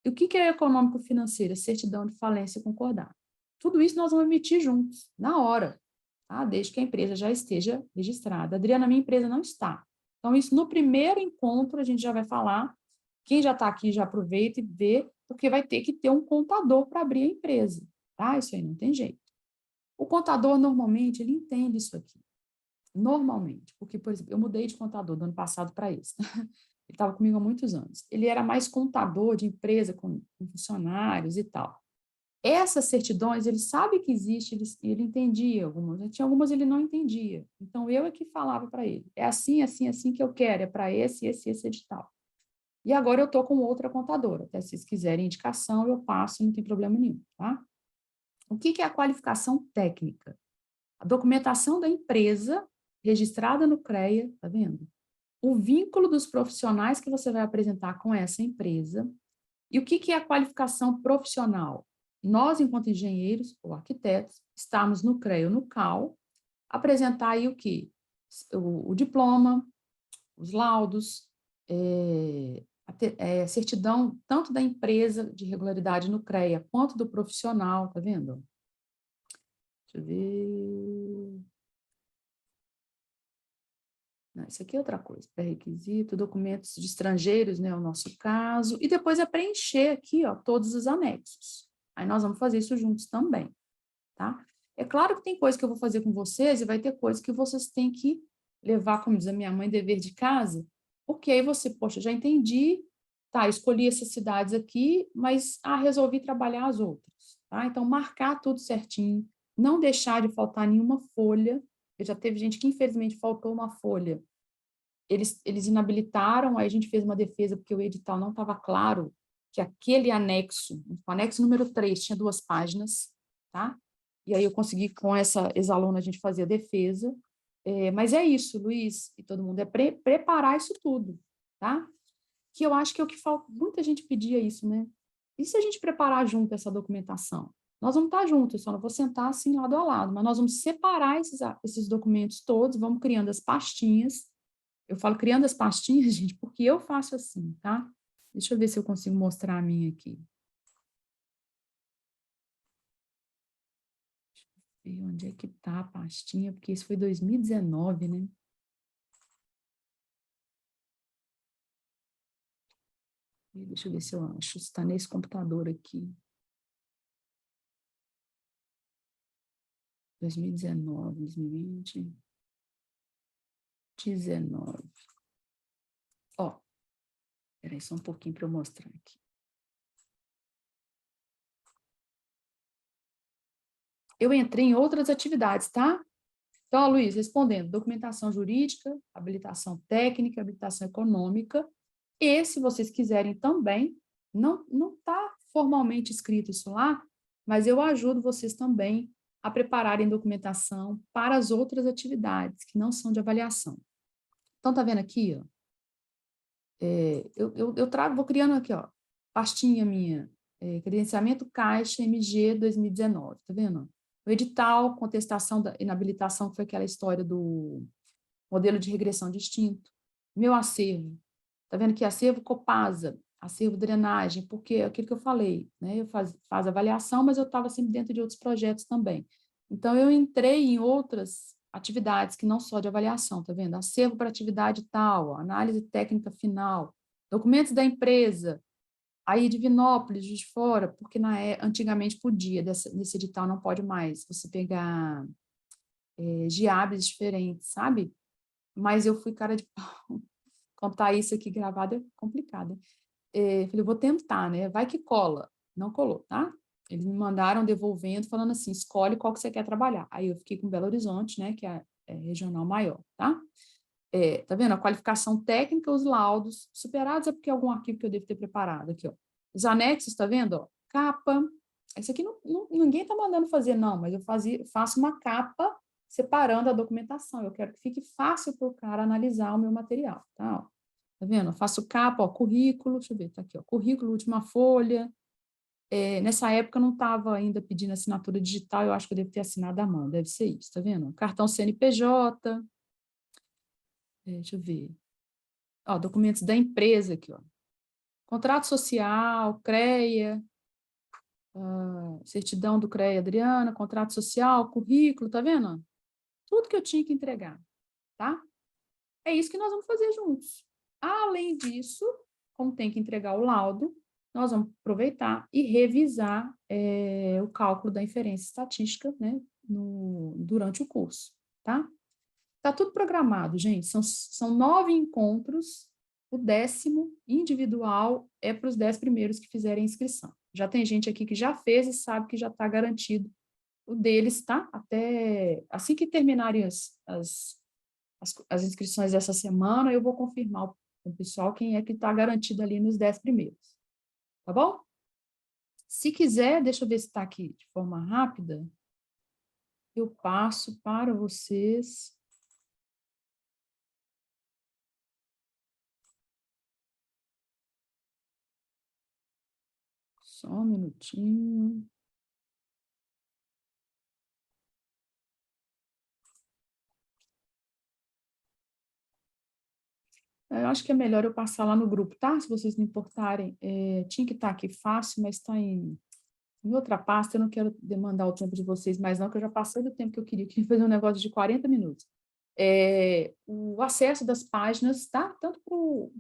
E o que é econômico-financeira? Certidão de falência concordada. Tudo isso nós vamos emitir juntos, na hora, tá? Desde que a empresa já esteja registrada. Adriana, minha empresa não está. Então, isso no primeiro encontro a gente já vai falar. Quem já está aqui já aproveita e vê, porque vai ter que ter um contador para abrir a empresa, tá? Isso aí não tem jeito. O contador, normalmente, ele entende isso aqui. Normalmente, porque, por exemplo, eu mudei de contador do ano passado para esse. Ele estava comigo há muitos anos. Ele era mais contador de empresa com funcionários e tal. Essas certidões, ele sabe que existe, ele entendia algumas, tinha algumas ele não entendia. Então, eu é que falava para ele, é assim, assim, assim que eu quero, é para esse edital. E agora eu estou com outra contadora, até se vocês quiserem indicação, eu passo, não tem problema nenhum, tá? O que é a qualificação técnica? A documentação da empresa registrada no CREA, tá vendo? O vínculo dos profissionais que você vai apresentar com essa empresa. E o que é a qualificação profissional? Nós, enquanto engenheiros ou arquitetos, estamos no CREA ou no CAL, apresentar aí o quê? O diploma, os laudos, a certidão tanto da empresa de regularidade no CREA quanto do profissional, tá vendo? Deixa eu ver... Não, isso aqui é outra coisa, pré-requisito, documentos de estrangeiros, né, o nosso caso, e depois é preencher aqui, ó, todos os anexos. Aí nós vamos fazer isso juntos também, tá? É claro que tem coisa que eu vou fazer com vocês e vai ter coisa que vocês têm que levar, como diz a minha mãe, dever de casa, porque aí você, poxa, já entendi, tá, escolhi essas cidades aqui, mas resolvi trabalhar as outras, tá? Então, marcar tudo certinho, não deixar de faltar nenhuma folha. Já teve gente que, infelizmente, faltou uma folha. Eles inabilitaram, aí a gente fez uma defesa, porque o edital não estava claro que aquele anexo, o anexo número 3, tinha 2 páginas, tá? E aí eu consegui, com essa ex-aluna, a gente fazer a defesa. Mas é isso, Luiz, e todo mundo, é preparar isso tudo, tá? Que eu acho que é o que falta, muita gente pedia isso, né? E se a gente preparar junto essa documentação? Nós vamos estar juntos, eu só não vou sentar assim lado a lado, mas nós vamos separar esses documentos todos, vamos criando as pastinhas. Eu falo criando as pastinhas, gente, porque eu faço assim, tá? Deixa eu ver se eu consigo mostrar a minha aqui. Deixa eu ver onde é que tá a pastinha, porque isso foi 2019, né? Deixa eu ver se eu acho. Está nesse computador aqui. 2019, 2020. 19. Ó, peraí só um pouquinho para eu mostrar aqui. Eu entrei em outras atividades, tá? Então, Luiz, respondendo, documentação jurídica, habilitação técnica, habilitação econômica, e se vocês quiserem também, não está formalmente escrito isso lá, mas eu ajudo vocês também a prepararem documentação para as outras atividades, que não são de avaliação. Então, tá vendo aqui, ó? Eu trago, vou criando aqui, ó, pastinha minha, credenciamento Caixa MG 2019, tá vendo? O edital, contestação da inabilitação, que foi aquela história do modelo de regressão distinto. Meu acervo, tá vendo que acervo Copasa, acervo drenagem, porque é aquilo que eu falei, né? Eu faz avaliação, mas eu estava sempre dentro de outros projetos também. Então, eu entrei em outras atividades que não só de avaliação, tá vendo? Acervo para atividade tal, análise técnica final, documentos da empresa, aí Divinópolis, Juiz de Fora, porque antigamente podia, nesse edital não pode mais, você pegar GIABs diferentes, sabe? Mas eu fui cara de pau. Contar isso aqui gravado é complicado. Falei, vou tentar, né? Vai que cola. Não colou, tá? Eles me mandaram devolvendo, falando assim, escolhe qual que você quer trabalhar. Aí eu fiquei com Belo Horizonte, né? Que é regional maior, tá? Tá vendo? A qualificação técnica, os laudos superados é porque é algum arquivo que eu devo ter preparado aqui, ó. Os anexos, tá vendo? Ó, capa. Esse aqui ninguém tá mandando fazer, não, mas eu faço uma capa separando a documentação. Eu quero que fique fácil para o cara analisar o meu material, tá? Ó, tá vendo? Eu faço capa, ó, currículo, deixa eu ver, tá aqui, ó, currículo, última folha. Nessa época eu não estava ainda pedindo assinatura digital, eu acho que eu devo ter assinado à mão, deve ser isso, tá vendo? Cartão CNPJ, deixa eu ver. Ó, documentos da empresa aqui, ó. Contrato social, CREA, certidão do CREA Adriana, contrato social, currículo, tá vendo? Tudo que eu tinha que entregar, tá? É isso que nós vamos fazer juntos. Além disso, como tem que entregar o laudo, nós vamos aproveitar e revisar o cálculo da inferência estatística, né, durante o curso, tá? Tá tudo programado, gente. São 9 encontros. O 10º individual é para os 10 primeiros que fizerem inscrição. Já tem gente aqui que já fez e sabe que já está garantido o deles, tá? Até assim que terminarem as inscrições dessa semana, eu vou confirmar com o pessoal quem é que está garantido ali nos 10 primeiros. Tá bom? Se quiser, deixa eu ver se está aqui de forma rápida. Eu passo para vocês. Só um minutinho. Eu acho que é melhor eu passar lá no grupo, tá? Se vocês não importarem. Tinha que estar aqui fácil, mas está em outra pasta. Eu não quero demandar o tempo de vocês mais não, que eu já passei do tempo que eu queria fazer um negócio de 40 minutos. O acesso das páginas, tá? Tanto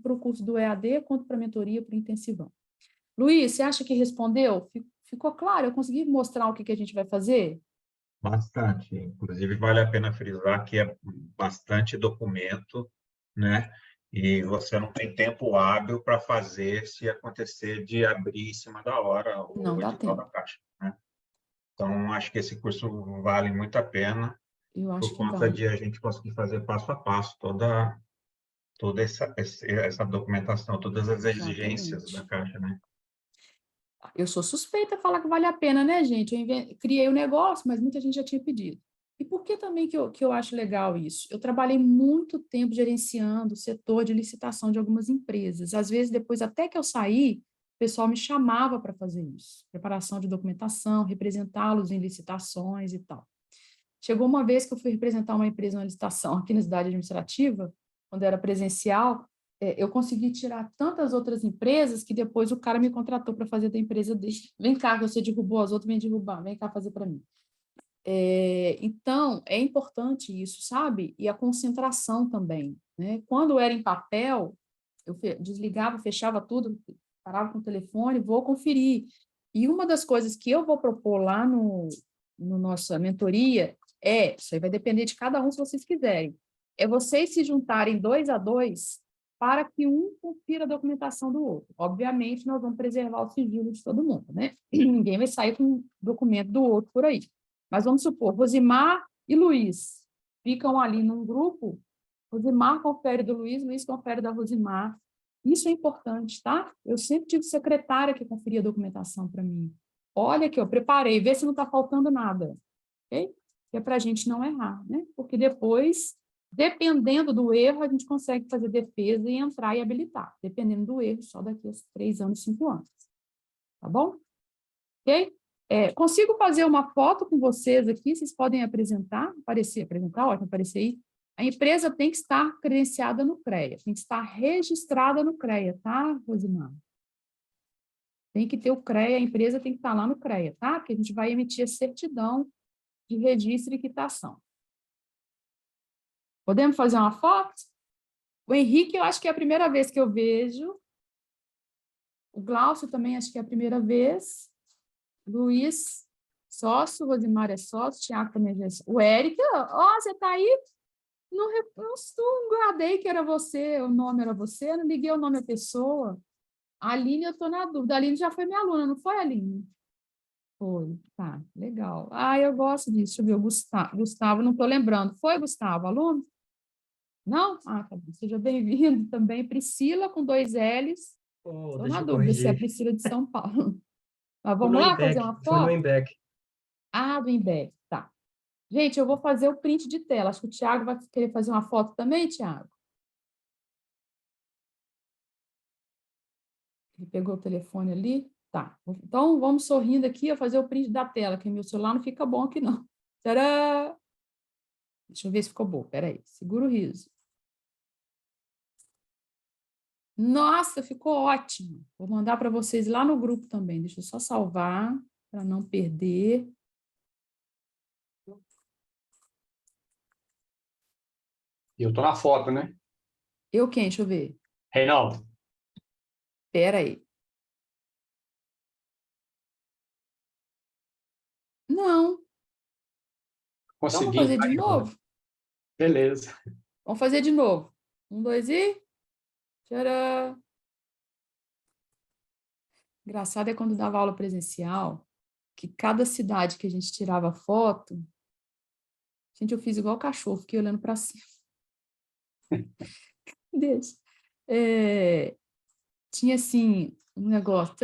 para o curso do EAD, quanto para a mentoria, para o intensivão. Luiz, você acha que respondeu? Ficou claro? Eu consegui mostrar o que a gente vai fazer? Bastante. Inclusive, vale a pena frisar que é bastante documento, né? E você não tem tempo hábil para fazer se acontecer de abrir em cima da hora Não o dá edital da tempo. Caixa, né? Então, acho que esse curso vale muito a pena Eu acho por que conta vale. de a gente conseguir fazer passo a passo toda essa documentação, todas as exigências da Exatamente. Caixa, né? Eu sou suspeita a falar que vale a pena, né, gente? Criei o negócio, mas muita gente já tinha pedido. E por que também que eu acho legal isso? Eu trabalhei muito tempo gerenciando o setor de licitação de algumas empresas. Às vezes, depois até que eu saí, o pessoal me chamava para fazer isso. Preparação de documentação, representá-los em licitações e tal. Chegou uma vez que eu fui representar uma empresa na licitação aqui na cidade administrativa, quando era presencial, eu consegui tirar tantas outras empresas que depois o cara me contratou para fazer da empresa dele. Vem cá, você derrubou as outras, vem derrubar, vem cá fazer para mim. Então, é importante isso, sabe? E a concentração também, né? Quando era em papel, eu desligava, fechava tudo, parava com o telefone, vou conferir. E uma das coisas que eu vou propor lá no nossa mentoria isso aí vai depender de cada um, se vocês quiserem, é vocês se juntarem 2 a 2 para que um confira a documentação do outro. Obviamente, nós vamos preservar o sigilo de todo mundo, né? Ninguém vai sair com o documento do outro por aí. Mas vamos supor, Rosimar e Luiz ficam ali num grupo, Rosimar confere do Luiz, Luiz confere da Rosimar. Isso é importante, tá? Eu sempre tive secretária que conferia a documentação para mim. Olha aqui, eu preparei, vê se não está faltando nada, ok? Que é para a gente não errar, né? Porque depois, dependendo do erro, a gente consegue fazer defesa e entrar e habilitar. Dependendo do erro, só daqui a 3 anos, 5 anos. Tá bom? Ok? Consigo fazer uma foto com vocês aqui, vocês podem apresentar, ótimo, aparecer aí. A empresa tem que estar credenciada no CREA, tem que estar registrada no CREA, tá, Rosimar? Tem que ter o CREA, a empresa tem que estar lá no CREA, tá? Porque a gente vai emitir a certidão de registro e quitação. Podemos fazer uma foto? O Henrique, eu acho que é a primeira vez que eu vejo. O Glaucio também, acho que é a primeira vez. Luiz, sócio, Rosimar é sócio, Tiago também é sócio. O Érica, você está aí? Não guardei que era você, o nome era você, não liguei o nome da pessoa. A Aline, eu estou na dúvida. A Aline já foi minha aluna, não foi, Aline? Foi, tá, legal. Eu gosto disso. Deixa eu ver, o Gustavo, não estou lembrando. Foi, Gustavo, aluno? Não? Tá bom. Seja bem-vindo também. Priscila, com 2 L's. Estou na Deixa eu dúvida se é a corrigir. Priscila de São Paulo. Mas Foi vamos no lá fazer IMBEC. uma Foi no foto? IMBEC. Do IMBEC, tá. Gente, eu vou fazer o print de tela. Acho que o Tiago vai querer fazer uma foto também, Tiago? Ele pegou o telefone ali? Tá. Então, vamos sorrindo aqui, a fazer o print da tela, que meu celular não fica bom aqui, não. Tcharam! Deixa eu ver se ficou bom. Peraí, segura o riso. Nossa, ficou ótimo. Vou mandar para vocês lá no grupo também. Deixa eu só salvar, para não perder. E eu tô na foto, né? Eu quem? Deixa eu ver. Reinaldo, Peraí. Não. Então, vamos consegui. fazer de novo? Beleza. Vamos fazer de novo. 1, 2 e... Tcharam! Engraçado é quando dava aula presencial, que cada cidade que a gente tirava foto, gente, eu fiz igual cachorro, fiquei olhando para cima. Deixa. Tinha, assim, um negócio...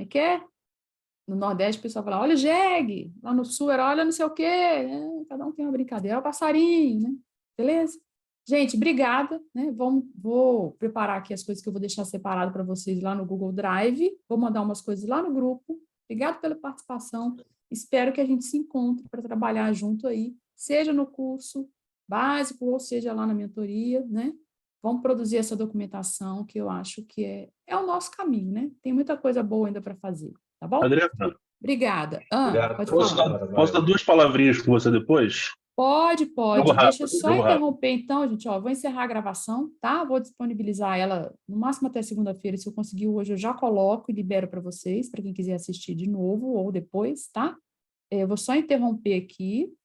que é? No Nordeste, o pessoal falava, olha o jegue. Lá no Sul era, olha não sei o quê. Cada um tem uma brincadeira. É o passarinho, né? Beleza? Gente, obrigada, né? Vou preparar aqui as coisas que eu vou deixar separado para vocês lá no Google Drive. Vou mandar umas coisas lá no grupo. Obrigado pela participação. Espero que a gente se encontre para trabalhar junto aí, seja no curso básico ou seja lá na mentoria, né? Vamos produzir essa documentação que eu acho que é o nosso caminho, né? Tem muita coisa boa ainda para fazer, tá bom? Adriana, Obrigada. Obrigado. Pode posso falar. posso dar 2 palavrinhas com você depois? Pode. Jogo Deixa eu rápido, só jogo rápido. interromper, então, gente. Vou encerrar a gravação, tá? Vou disponibilizar ela no máximo até segunda-feira. Se eu conseguir hoje, eu já coloco e libero para vocês, para quem quiser assistir de novo ou depois, tá? Eu vou só interromper aqui